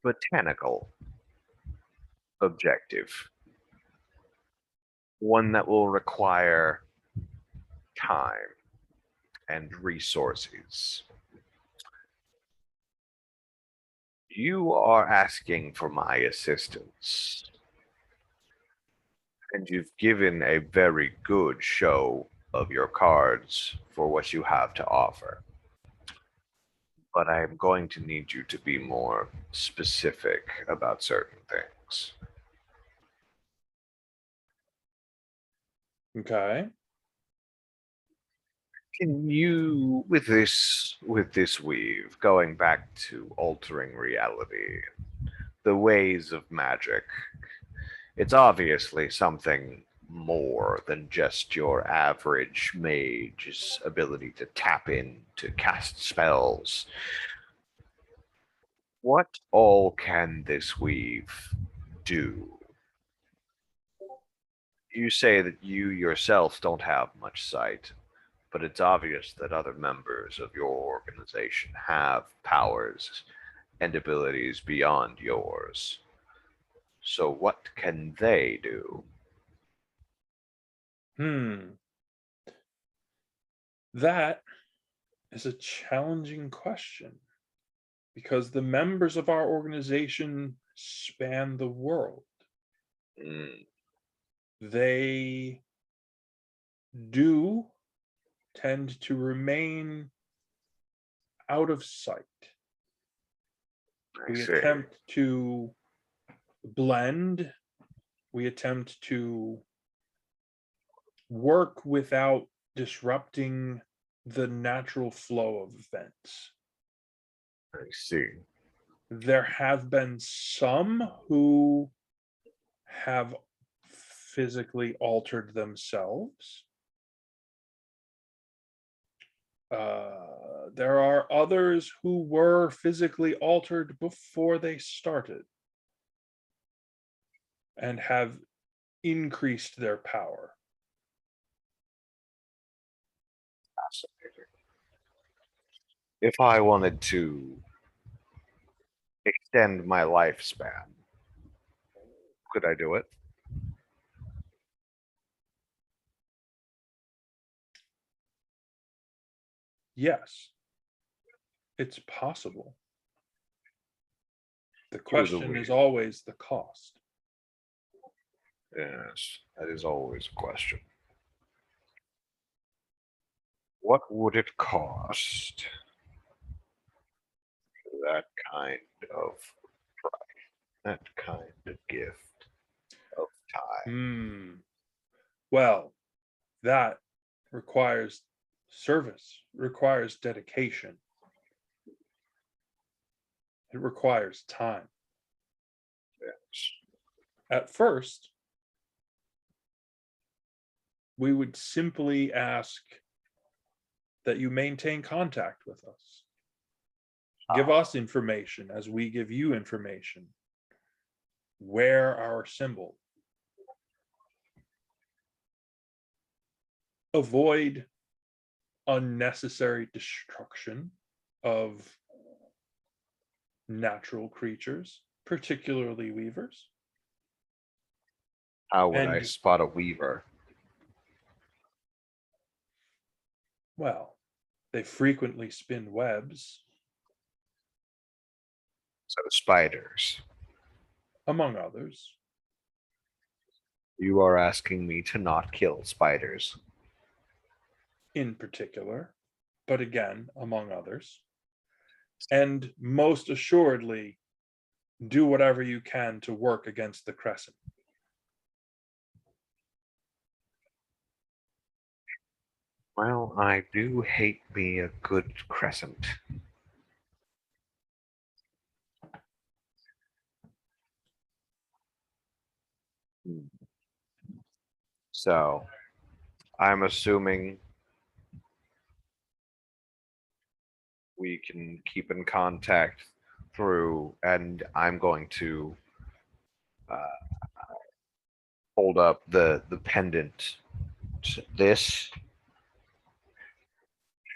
[SPEAKER 1] botanical objective, one that will require time and resources. You are asking for my assistance, and you've given a very good show of your cards for what you have to offer. But I am going to need you to be more specific about certain things.
[SPEAKER 2] Okay.
[SPEAKER 1] Can you, with this weave, going back to altering reality, the ways of magic, it's obviously something more than just your average mage's ability to tap in to cast spells. What all can this weave do? You say that you yourself don't have much sight, but it's obvious that other members of your organization have powers and abilities beyond yours. So what can they do?
[SPEAKER 2] That is a challenging question because the members of our organization span the world.
[SPEAKER 1] Mm,
[SPEAKER 2] They do tend to remain out of sight.
[SPEAKER 1] I
[SPEAKER 2] We
[SPEAKER 1] see.
[SPEAKER 2] attempt to blend. We attempt to work without disrupting the natural flow of events.
[SPEAKER 1] I see.
[SPEAKER 2] There have been some who have physically altered themselves. There are others who were physically altered before they started and have increased their power.
[SPEAKER 1] Fascinating. If I wanted to extend my lifespan, could I do it?
[SPEAKER 2] Yes, it's possible. The
[SPEAKER 1] Through the
[SPEAKER 2] question is
[SPEAKER 1] weird.
[SPEAKER 2] always the cost.
[SPEAKER 1] Yes, that is always a question. What would it cost for that kind of price, that kind of gift of time?
[SPEAKER 2] Well, that requires service, requires dedication. It requires time.
[SPEAKER 1] Yes.
[SPEAKER 2] At first, we would simply ask that you maintain contact with us. Give us information as we give you information. Wear our symbol. Avoid unnecessary destruction of natural creatures, particularly weavers.
[SPEAKER 1] How would I
[SPEAKER 2] And,
[SPEAKER 1] spot a weaver?
[SPEAKER 2] well, they frequently spin webs,
[SPEAKER 1] So spiders.
[SPEAKER 2] among others.
[SPEAKER 1] You are asking me to not kill spiders.
[SPEAKER 2] In particular, but again, among others. And most assuredly, do whatever you can to work against the crescent.
[SPEAKER 1] Well, I do hate me a good crescent. So, I'm assuming we can keep in contact through, and I'm going to hold up the pendant. This.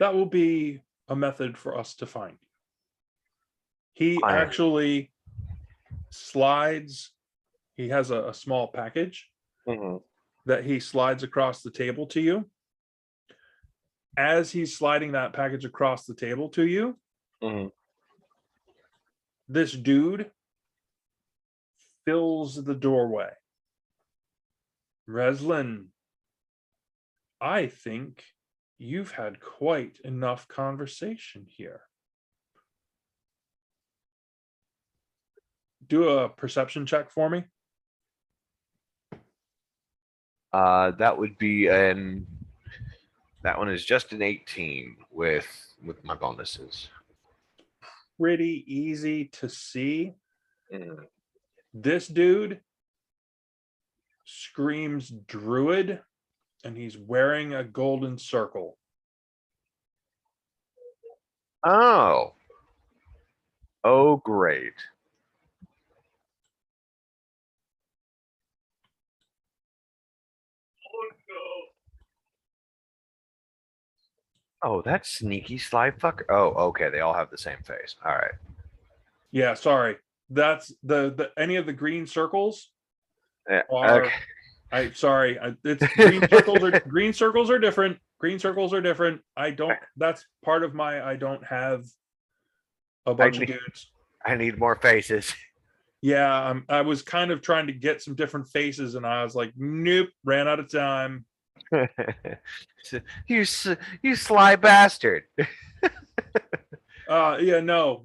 [SPEAKER 2] That will be a method for us to find you. He
[SPEAKER 1] I-
[SPEAKER 2] actually slides, he has a small package
[SPEAKER 1] Mhm.
[SPEAKER 2] that he slides across the table to you. As he's sliding that package across the table to you,
[SPEAKER 1] Mhm.
[SPEAKER 2] this dude fills the doorway. Reslin, I think you've had quite enough conversation here. Do a perception check for me.
[SPEAKER 1] That would be an. That one is just an 18 with my bonuses.
[SPEAKER 2] Pretty easy to see.
[SPEAKER 1] Mhm.
[SPEAKER 2] This dude screams druid and he's wearing a golden circle.
[SPEAKER 1] Oh. Oh, great. Oh, that sneaky sly fucker. Oh, okay. They all have the same face. All right.
[SPEAKER 2] Yeah, sorry. That's the any of the green circles
[SPEAKER 1] Yeah,
[SPEAKER 2] are
[SPEAKER 1] okay.
[SPEAKER 2] it's green circles are different. Green circles are different. That's part of my I don't have a bunch of dudes.
[SPEAKER 1] I need more faces.
[SPEAKER 2] Yeah, I was kind of trying to get some different faces and I was like, nope, ran out of time.
[SPEAKER 1] You sly bastard.
[SPEAKER 2] Yeah, no,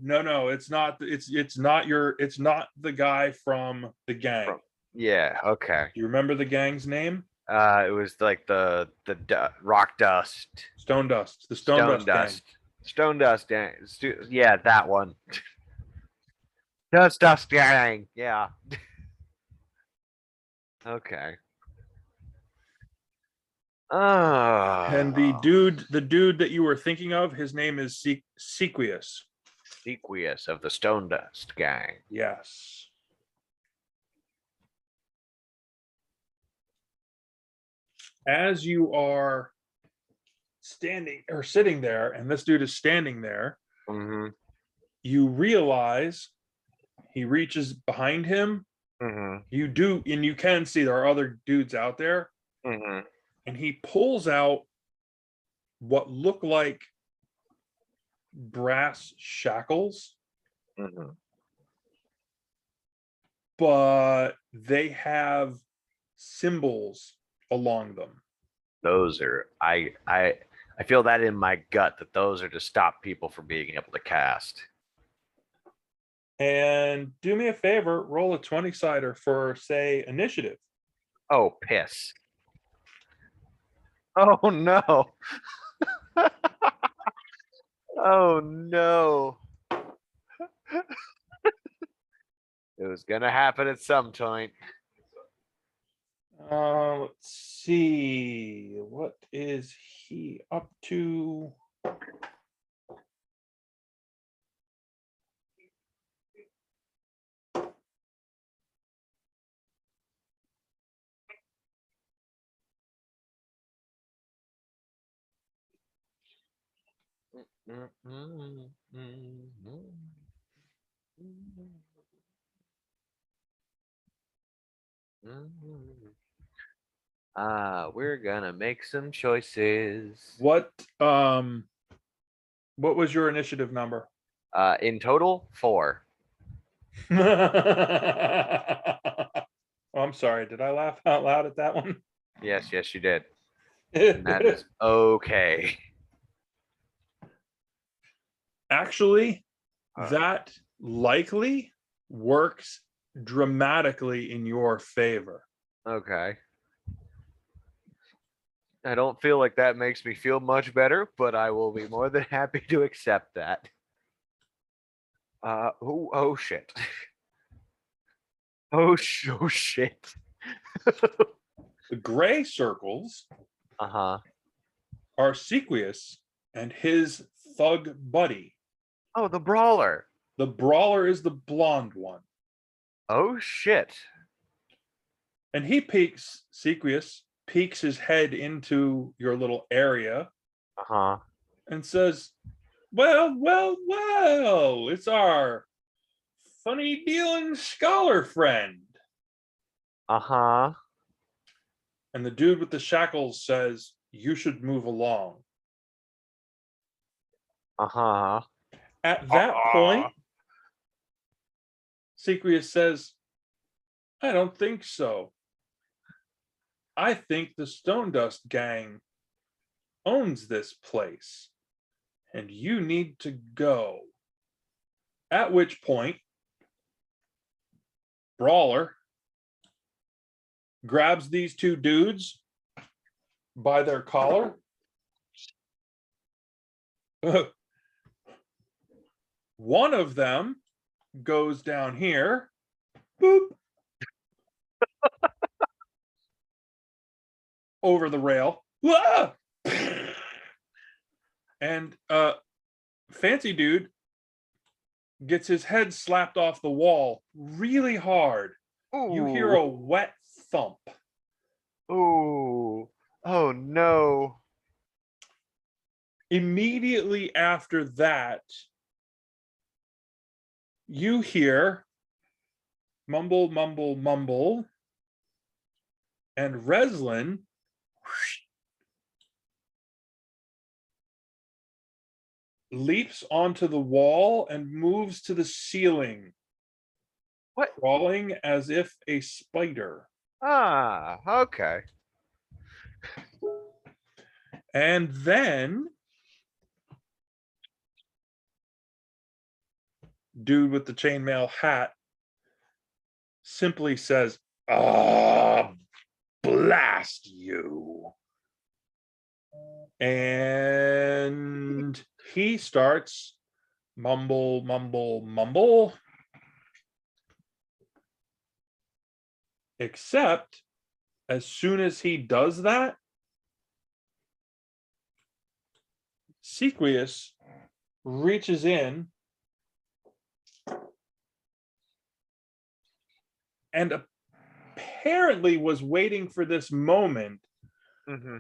[SPEAKER 2] it's not. It's not the guy from the gang.
[SPEAKER 1] Yeah, okay.
[SPEAKER 2] Do you remember the gang's name?
[SPEAKER 1] It was like rock dust,
[SPEAKER 2] Stone Dust. The Stone
[SPEAKER 1] stone
[SPEAKER 2] Dust gang.
[SPEAKER 1] dust, stone dust gang. Yeah, that one. Dust gang. Yeah. Okay.
[SPEAKER 2] And the
[SPEAKER 1] Oh,
[SPEAKER 2] dude that you were thinking of, his name is Sequius.
[SPEAKER 1] Sequius of the stone dust gang.
[SPEAKER 2] Yes. As you are standing or sitting there, and this dude is standing there,
[SPEAKER 1] Mm-hmm.
[SPEAKER 2] you realize he reaches behind him.
[SPEAKER 1] Mm-hmm.
[SPEAKER 2] You do, and you can see there are other dudes out there,
[SPEAKER 1] Mm-hmm.
[SPEAKER 2] and he pulls out what look like brass shackles,
[SPEAKER 1] Mm-hmm.
[SPEAKER 2] but they have symbols along them.
[SPEAKER 1] Those are I feel that in my gut that those are to stop people from being able to cast.
[SPEAKER 2] And do me a favor, roll a 20-sider for, say, initiative.
[SPEAKER 1] Oh, piss. Oh no. Oh no. It was gonna happen at some point.
[SPEAKER 2] Let's see. What is he up to?
[SPEAKER 1] We're gonna make some choices.
[SPEAKER 2] What was your initiative number?
[SPEAKER 1] In total, 4.
[SPEAKER 2] Oh, I'm sorry. Did I laugh out loud at that one?
[SPEAKER 1] Yes, you did. And that is okay.
[SPEAKER 2] Actually,
[SPEAKER 1] Uh,
[SPEAKER 2] that likely works dramatically in your favor.
[SPEAKER 1] Okay. I don't feel like that makes me feel much better, but I will be more than happy to accept that. Oh shit. Oh shit.
[SPEAKER 2] The gray circles
[SPEAKER 1] Uh-huh.
[SPEAKER 2] are Sequius and his thug buddy.
[SPEAKER 1] Oh, the brawler.
[SPEAKER 2] The brawler is the blonde one.
[SPEAKER 1] Oh shit.
[SPEAKER 2] And Sequius peeks his head into your little area
[SPEAKER 1] Uh-huh.
[SPEAKER 2] and says, well, it's our funny dealing scholar friend.
[SPEAKER 1] Uh-huh.
[SPEAKER 2] And the dude with the shackles says, you should move along.
[SPEAKER 1] Uh-huh.
[SPEAKER 2] At that point, Sequius says, I don't think so. I think the Stone Dust gang owns this place, and you need to go. At which point, Brawler grabs these two dudes by their collar. One of them goes down here, boop, over the rail. Ah! And Fancy Dude gets his head slapped off the wall really hard.
[SPEAKER 1] Ooh.
[SPEAKER 2] You hear a wet thump.
[SPEAKER 1] Ooh. Oh no.
[SPEAKER 2] Immediately after that, you hear mumble, mumble, mumble, and Reslin leaps onto the wall and moves to the ceiling,
[SPEAKER 1] What?
[SPEAKER 2] crawling as if a spider.
[SPEAKER 1] Okay.
[SPEAKER 2] And then dude with the chainmail hat simply says, "Ah, blast you." And he starts mumble, mumble, mumble. Except as soon as he does that, Sequius reaches in and apparently was waiting for this moment
[SPEAKER 1] Mm-hmm.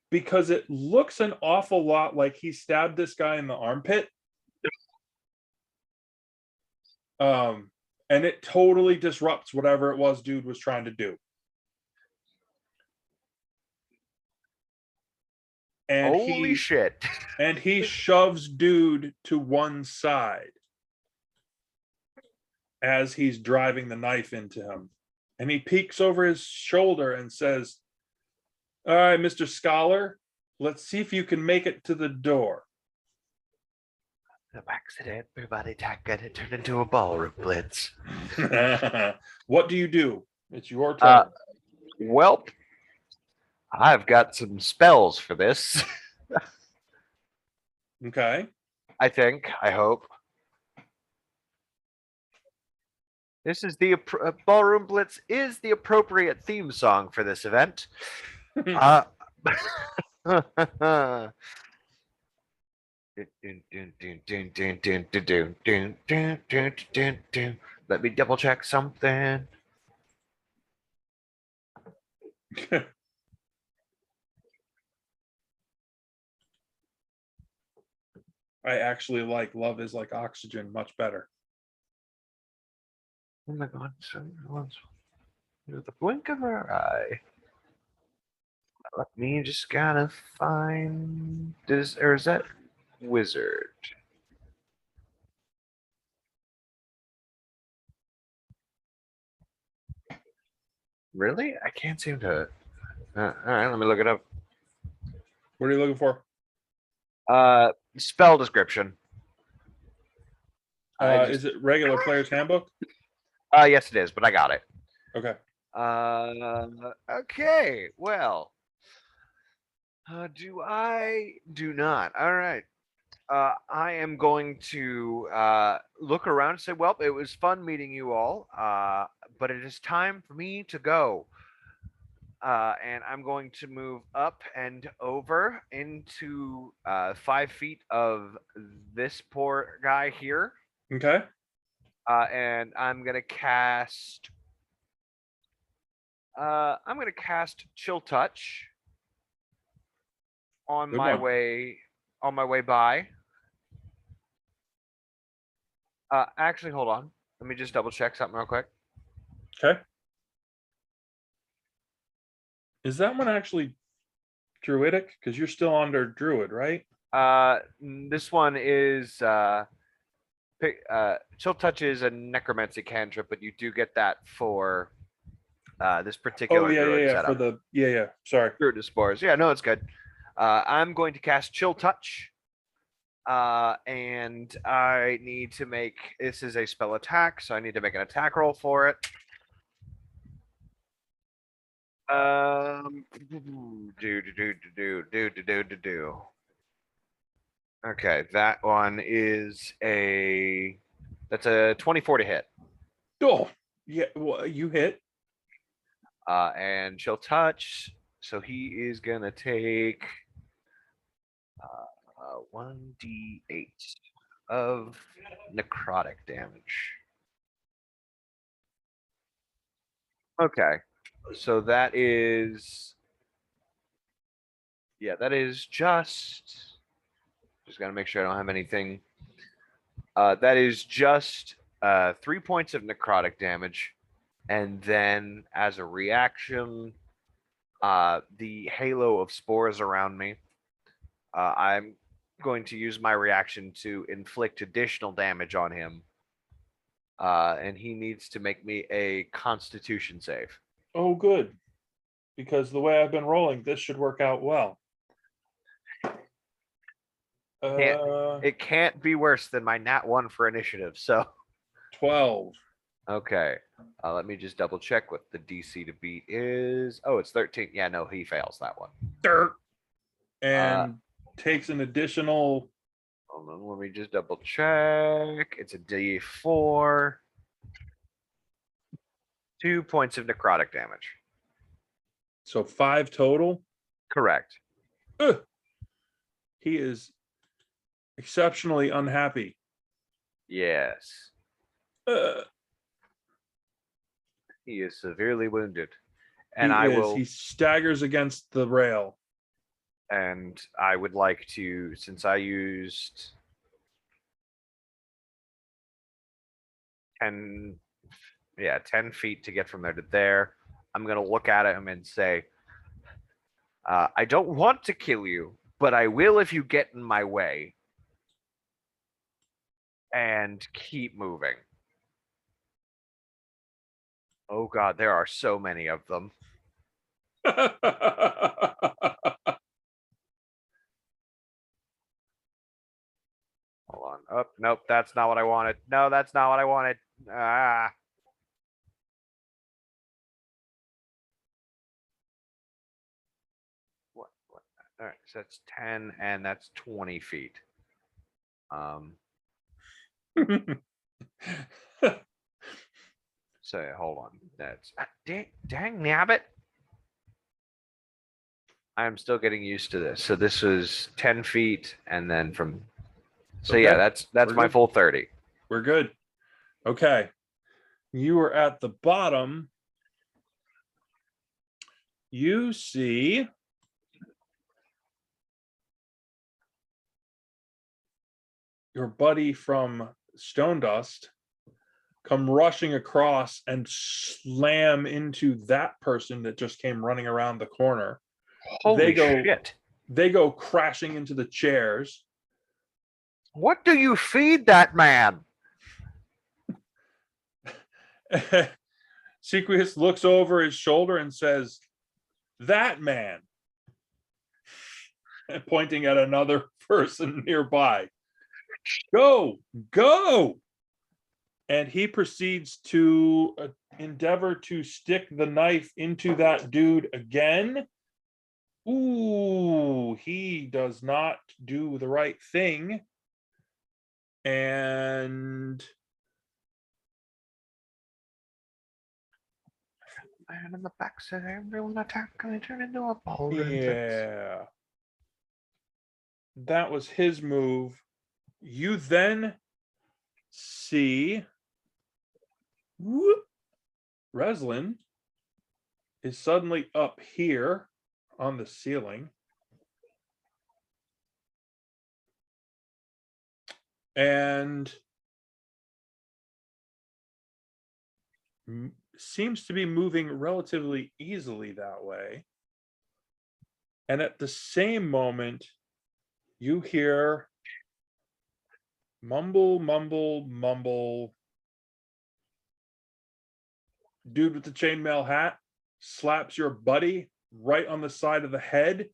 [SPEAKER 2] because it looks an awful lot like he stabbed this guy in the armpit. And it totally disrupts whatever it was dude was trying to do. And
[SPEAKER 1] Holy shit.
[SPEAKER 2] And he shoves dude to one side as he's driving the knife into him. And he peeks over his shoulder and says, "All right, Mr. Scholar, let's see if you can make it to the door."
[SPEAKER 1] The accident, everybody attack, and it turned into a ballroom blitz.
[SPEAKER 2] What do you do? It's your turn.
[SPEAKER 1] Well, I've got some spells for this.
[SPEAKER 2] Okay.
[SPEAKER 1] I think. I hope. This is the Ballroom Blitz is the appropriate theme song for this event. Let me double check something.
[SPEAKER 2] I actually like "Love Is Like Oxygen" much better.
[SPEAKER 1] Oh my god, the blink of our eye. Let me just gotta find this, or is that wizard? Really? I can't seem to. All right, let me look it up.
[SPEAKER 2] What are you looking for?
[SPEAKER 1] Spell description.
[SPEAKER 2] Is it regular player's handbook?
[SPEAKER 1] Yes, it is, but I got it.
[SPEAKER 2] Okay.
[SPEAKER 1] Okay. Well, do I? Do not. All right. I am going to look around and say, well, it was fun meeting you all, but it is time for me to go. And I'm going to move up and over into 5 feet of this poor guy here.
[SPEAKER 2] Okay.
[SPEAKER 1] And I'm gonna cast. I'm gonna cast Chill Touch on
[SPEAKER 2] Good
[SPEAKER 1] my
[SPEAKER 2] one.
[SPEAKER 1] way. On my way by. Actually, hold on. Let me just double check something real quick.
[SPEAKER 2] Okay. Is that one actually druidic? Because you're still under druid, right?
[SPEAKER 1] This one is Chill Touch is a necromancy cantrip, but you do get that for this particular
[SPEAKER 2] Oh yeah,
[SPEAKER 1] druid
[SPEAKER 2] yeah, yeah.
[SPEAKER 1] setup.
[SPEAKER 2] For the yeah. Sorry.
[SPEAKER 1] Druid spores. Yeah, no, it's good. I'm going to cast Chill Touch. And I need to make this is a spell attack, so I need to make an attack roll for it. Do. Okay, that one is that's a 24 to hit.
[SPEAKER 2] Oh yeah, well, you hit.
[SPEAKER 1] And Chill Touch, so he is gonna take 1d8 of necrotic damage. Okay, so that is just gotta make sure I don't have anything. That is just 3 points of necrotic damage, and then as a reaction, the halo of spores around me. I'm going to use my reaction to inflict additional damage on him, and he needs to make me a Constitution save.
[SPEAKER 2] Oh, good. Because the way I've been rolling, this should work out well.
[SPEAKER 1] Can't
[SPEAKER 2] Uh,
[SPEAKER 1] it can't be worse than my nat 1 for initiative. So
[SPEAKER 2] 12.
[SPEAKER 1] okay. Let me just double check what the DC to beat is. Oh, it's 13. Yeah, no, he fails that one.
[SPEAKER 2] Dirt.
[SPEAKER 1] Uh,
[SPEAKER 2] And takes an additional.
[SPEAKER 1] hold on, let me just double check. It's a D4. 2 points of necrotic damage.
[SPEAKER 2] So 5 total.
[SPEAKER 1] Correct.
[SPEAKER 2] Ugh. He is exceptionally unhappy.
[SPEAKER 1] Yes.
[SPEAKER 2] Uh,
[SPEAKER 1] He is severely wounded.
[SPEAKER 2] he
[SPEAKER 1] And I
[SPEAKER 2] is.
[SPEAKER 1] will
[SPEAKER 2] He staggers against the rail.
[SPEAKER 1] and I would like to, since I used 10 10 feet to get from there to there, I'm gonna look at him and say, I don't want to kill you, but I will if you get in my way. And keep moving. Oh god, there are so many of them. Hold on. Oh, nope, that's not what I wanted. No, that's not what I wanted. Ah. What? All right, so that's 10 and that's 20 feet. So hold on. That's dang nabbit. I'm still getting used to this. So this was 10 feet and then from so
[SPEAKER 2] Okay.
[SPEAKER 1] yeah, that's
[SPEAKER 2] We're
[SPEAKER 1] my
[SPEAKER 2] good.
[SPEAKER 1] full 30.
[SPEAKER 2] We're good. Okay. You are at the bottom. You see your buddy from Stone Dust come rushing across and slam into that person that just came running around the corner.
[SPEAKER 1] Holy shit.
[SPEAKER 2] They go crashing into the chairs.
[SPEAKER 1] What do you feed that man?
[SPEAKER 2] Sequius looks over his shoulder and says, "That man," pointing at another person nearby. Go, go. And he proceeds to endeavor to stick the knife into that dude again. Ooh, he does not do the right thing. And
[SPEAKER 1] Man in the back said everyone attack gonna turn into a boulder.
[SPEAKER 2] yeah, that was his move. You then see Reslin is suddenly up here on the ceiling. And seems to be moving relatively easily that way. And at the same moment, you hear mumble, mumble, mumble. Dude with the chainmail hat slaps your buddy right on the side of the head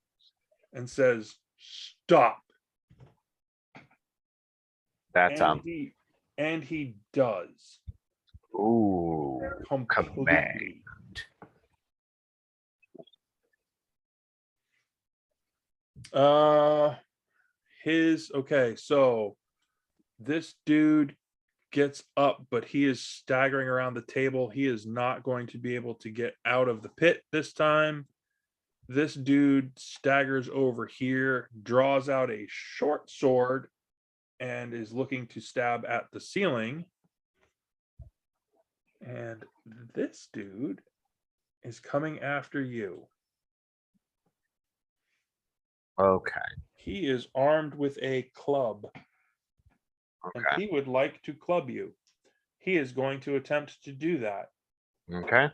[SPEAKER 2] and says, "Stop."
[SPEAKER 1] That's
[SPEAKER 2] And he does.
[SPEAKER 1] Ooh,
[SPEAKER 2] Completely.
[SPEAKER 1] command.
[SPEAKER 2] Okay, so this dude gets up, but he is staggering around the table. He is not going to be able to get out of the pit this time. This dude staggers over here, draws out a short sword, and is looking to stab at the ceiling. And this dude is coming after you.
[SPEAKER 1] Okay.
[SPEAKER 2] He is armed with a club.
[SPEAKER 1] Okay.
[SPEAKER 2] And he would like to club you. He is going to attempt to do that.
[SPEAKER 1] Okay.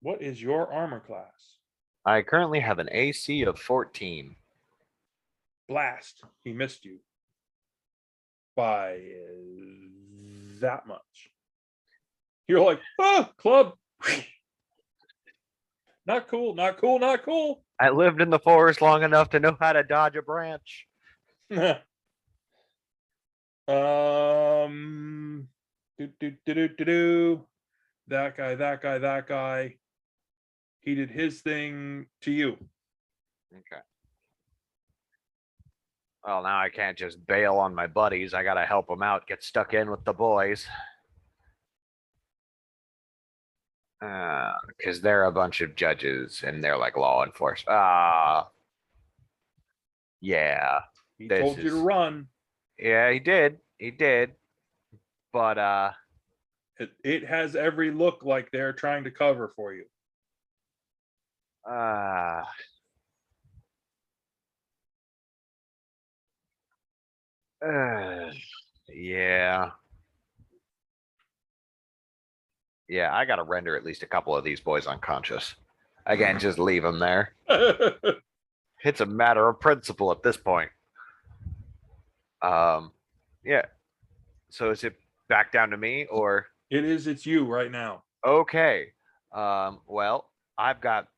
[SPEAKER 2] What is your armor class?
[SPEAKER 1] I currently have an AC of 14.
[SPEAKER 2] Blast. He missed you by that much. You're like, club. Not cool, not cool, not cool.
[SPEAKER 1] I lived in the forest long enough to know how to dodge a branch.
[SPEAKER 2] Do, do, do, do, do, do. That guy, that guy, that guy. He did his thing to you.
[SPEAKER 1] Okay. Well, now I can't just bail on my buddies. I gotta help them out, get stuck in with the boys. Because they're a bunch of judges and they're like law enforcement. Yeah.
[SPEAKER 2] He
[SPEAKER 1] This
[SPEAKER 2] told you to
[SPEAKER 1] is
[SPEAKER 2] run.
[SPEAKER 1] Yeah, he did. He did. But
[SPEAKER 2] It has every look like they're trying to cover for you.
[SPEAKER 1] uh yeah. Yeah, I gotta render at least a couple of these boys unconscious. Again, just leave them there. It's a matter of principle at this point. Yeah. So is it back down to me or
[SPEAKER 2] It's you right now.
[SPEAKER 1] okay? Well, I've got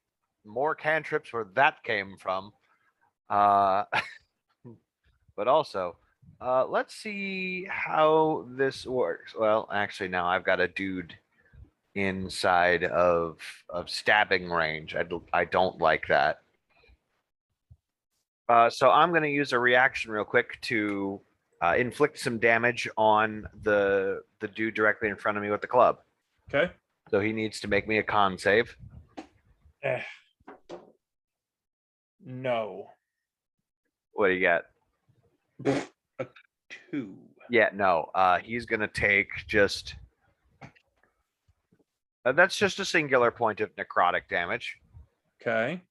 [SPEAKER 1] more cantrips where that came from. Uh, but also, let's see how this works. Well, actually, now I've got a dude inside of stabbing range. I don't like that. So I'm going to use a reaction real quick to inflict some damage on the dude directly in front of me with the club.
[SPEAKER 2] Okay.
[SPEAKER 1] So he needs to make me a con save.
[SPEAKER 2] No.
[SPEAKER 1] What do you got?
[SPEAKER 2] A 2.
[SPEAKER 1] Yeah, no. He's going to take just. That's just a singular point of necrotic damage.
[SPEAKER 2] Okay.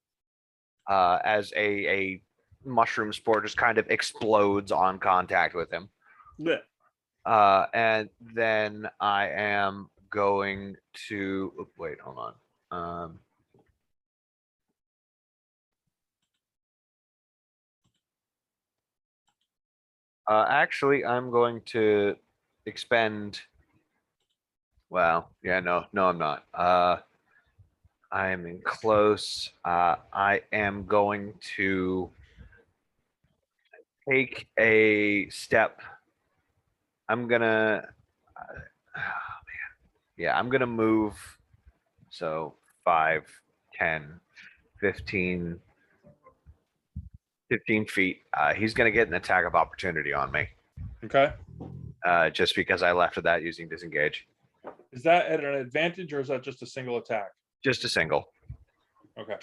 [SPEAKER 1] As a mushroom spore just kind of explodes on contact with him.
[SPEAKER 2] Yeah.
[SPEAKER 1] And then I am going to wait, hold on. Actually, I'm going to expend. Well, yeah, no, I'm not. I am in close. I am going to take a step. I'm gonna. Yeah, I'm gonna move. So 5, 10, 15, 15 feet. He's gonna get an attack of opportunity on me.
[SPEAKER 2] Okay.
[SPEAKER 1] Just because I left of that using disengage.
[SPEAKER 2] Is that at an advantage or is that just a single attack?
[SPEAKER 1] Just a single.
[SPEAKER 2] Okay.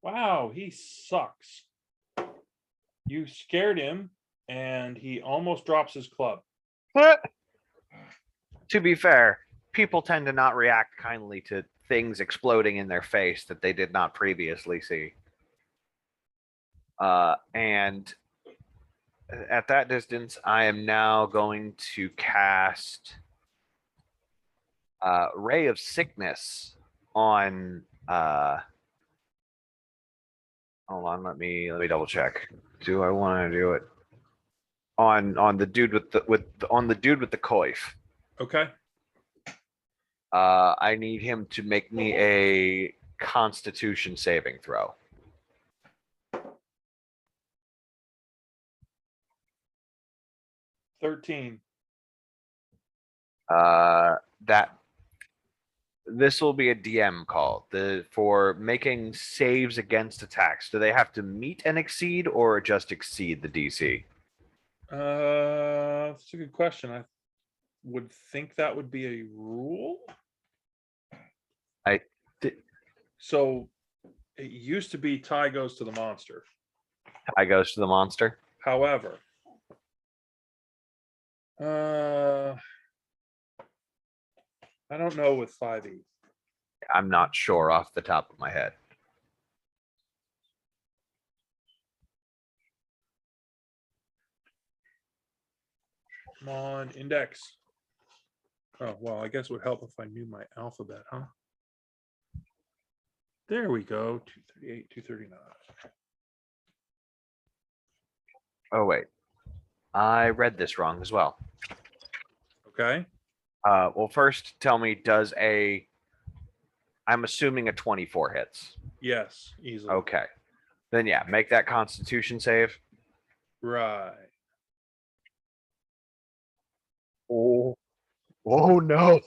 [SPEAKER 2] Wow, he sucks. You scared him and he almost drops his club.
[SPEAKER 1] What? To be fair, people tend to not react kindly to things exploding in their face that they did not previously see. And at that distance, I am now going to cast Ray of Sickness on. Hold on, let me double check. Do I want to do it on the dude with the coif?
[SPEAKER 2] Okay.
[SPEAKER 1] I need him to make me a Constitution saving throw.
[SPEAKER 2] $13.
[SPEAKER 1] That this will be a DM call. For making saves against attacks, do they have to meet and exceed or just exceed the DC?
[SPEAKER 2] That's a good question. I would think that would be a rule. So it used to be tie goes to the monster.
[SPEAKER 1] I goes to the monster.
[SPEAKER 2] However, I don't know with 5e.
[SPEAKER 1] I'm not sure off the top of my head.
[SPEAKER 2] Come on, index. Oh, well, I guess it would help if I knew my alphabet, huh? There we go. 238, 239.
[SPEAKER 1] Oh, wait. I read this wrong as well.
[SPEAKER 2] Okay.
[SPEAKER 1] Well, first, tell me, does a I'm assuming a 24 hits.
[SPEAKER 2] Yes, easily.
[SPEAKER 1] Okay. Then yeah, make that Constitution save.
[SPEAKER 2] Right.
[SPEAKER 1] Oh, oh no!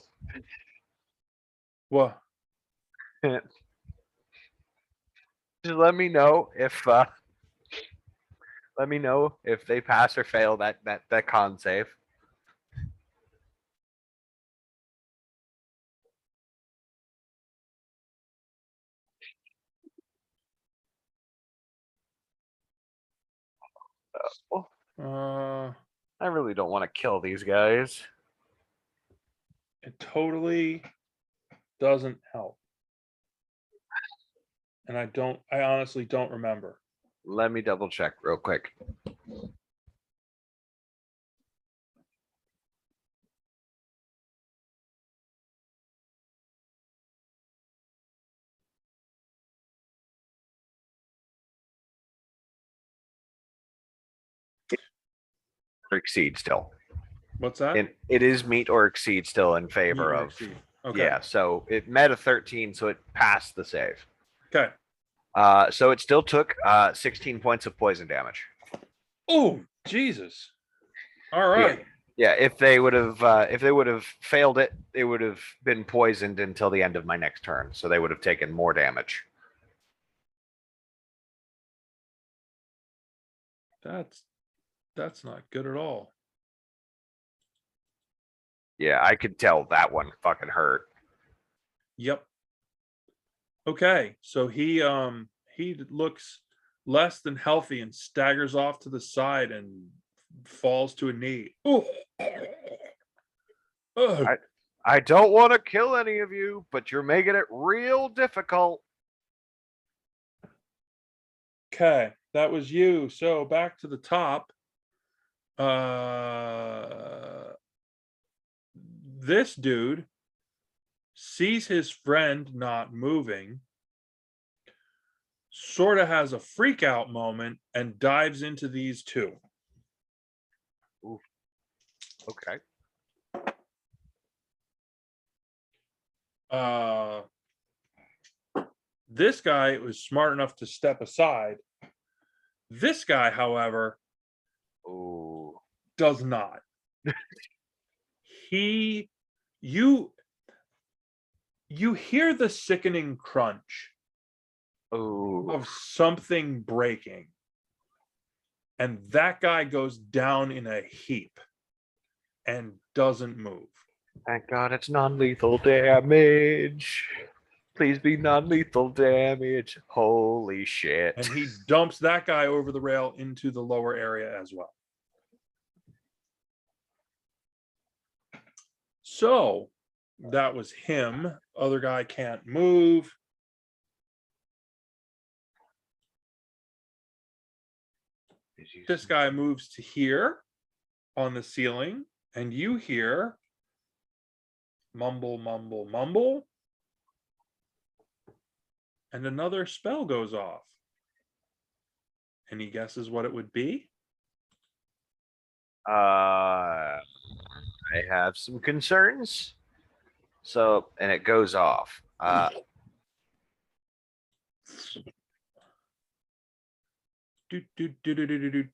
[SPEAKER 2] What?
[SPEAKER 1] Just let me know if they pass or fail that con save. I really don't want to kill these guys.
[SPEAKER 2] It totally doesn't help. And I honestly don't remember.
[SPEAKER 1] Let me double check real quick. Or exceed still.
[SPEAKER 2] What's that?
[SPEAKER 1] And it is meet or exceed still in favor
[SPEAKER 2] Meet or
[SPEAKER 1] of.
[SPEAKER 2] exceed. Okay.
[SPEAKER 1] Yeah, so it met a 13, so it passed the save.
[SPEAKER 2] Okay.
[SPEAKER 1] So it still took 16 points of poison damage.
[SPEAKER 2] Oh, Jesus. All right.
[SPEAKER 1] Yeah, if they would have failed it, they would have been poisoned until the end of my next turn. So they would have taken more damage.
[SPEAKER 2] That's not good at all.
[SPEAKER 1] Yeah, I could tell that one fucking hurt.
[SPEAKER 2] Yep. Okay, so he looks less than healthy and staggers off to the side and falls to a knee. Oh.
[SPEAKER 1] I don't want to kill any of you, but you're making it real difficult.
[SPEAKER 2] Okay, that was you. So back to the top. This dude sees his friend not moving, sort of has a freak out moment, and dives into these two.
[SPEAKER 1] Ooh. Okay.
[SPEAKER 2] This guy was smart enough to step aside. This guy, however, does not. You hear the sickening crunch of something breaking, and that guy goes down in a heap and doesn't move.
[SPEAKER 1] Thank God it's non-lethal damage. Please be non-lethal damage. Holy shit.
[SPEAKER 2] And he dumps that guy over the rail into the lower area as well. So that was him. Other guy can't move. This guy moves to here on the ceiling, and you hear mumble, mumble, mumble. And another spell goes off. Any guesses what it would be?
[SPEAKER 1] I have some concerns. So, and it goes off.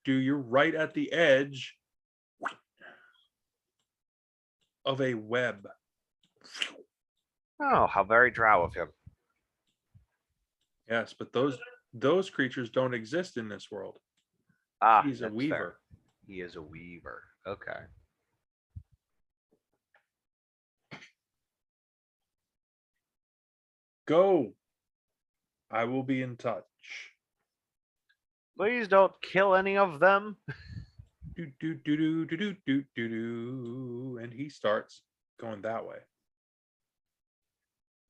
[SPEAKER 2] You're right at the edge of a web.
[SPEAKER 1] Oh, how very drow of him.
[SPEAKER 2] Yes, but those creatures don't exist in this world. He's a weaver.
[SPEAKER 1] Fair. He is a weaver. Okay.
[SPEAKER 2] Go. I will be in touch.
[SPEAKER 1] Please don't kill any of them.
[SPEAKER 2] And he starts going that way.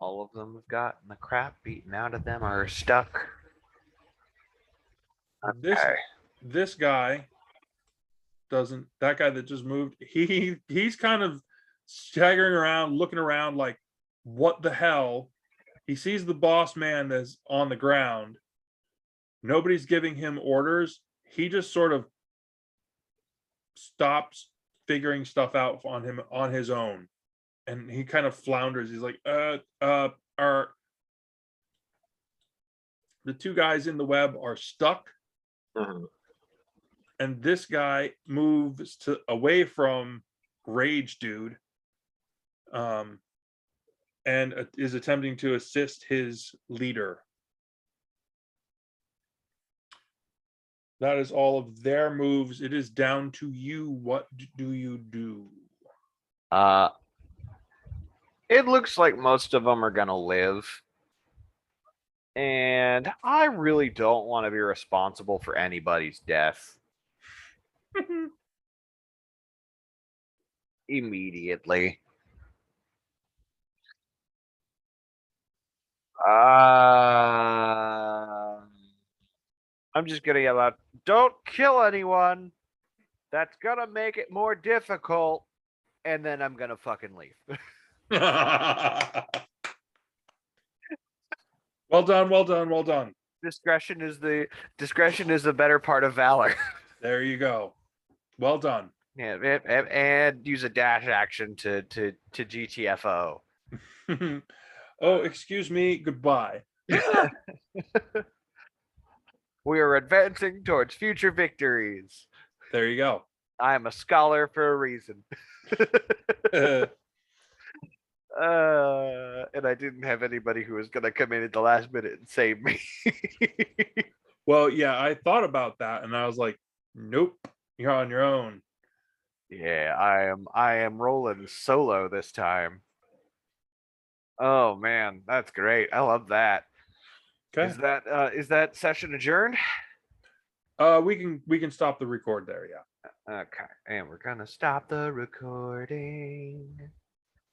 [SPEAKER 1] All of them have gotten the crap beaten out of them or are stuck.
[SPEAKER 2] Okay. This guy doesn't. That guy that just moved. He's kind of staggering around, looking around like, what the hell? He sees the boss man that's on the ground. Nobody's giving him orders. He just sort of stops figuring stuff out on his own. And he kind of flounders. He's like, The two guys in the web are stuck,
[SPEAKER 3] Mhm.
[SPEAKER 2] and this guy moves away from Rage Dude, and is attempting to assist his leader. That is all of their moves. It is down to you. What do you do?
[SPEAKER 3] It looks like most of them are gonna live. And I really don't want to be responsible for anybody's death immediately. I'm just gonna yell out, "Don't kill anyone. That's gonna make it more difficult." And then I'm gonna fucking leave.
[SPEAKER 2] Well done, well done, well done.
[SPEAKER 1] Discretion is the better part of valor.
[SPEAKER 2] There you go. Well done.
[SPEAKER 1] Yeah, and use a dash action to GTFO.
[SPEAKER 2] Oh, excuse me. Goodbye.
[SPEAKER 1] We are advancing towards future victories.
[SPEAKER 2] There you go.
[SPEAKER 1] I am a scholar for a reason. And I didn't have anybody who was going to come in at the last minute and save me.
[SPEAKER 2] Well, yeah, I thought about that, and I was like, nope, you're on your own.
[SPEAKER 1] Yeah, I am rolling solo this time. Oh man, that's great. I love that.
[SPEAKER 2] Okay.
[SPEAKER 1] Is that session adjourned?
[SPEAKER 2] We can stop the record there, yeah.
[SPEAKER 1] Okay, and we're gonna stop the recording.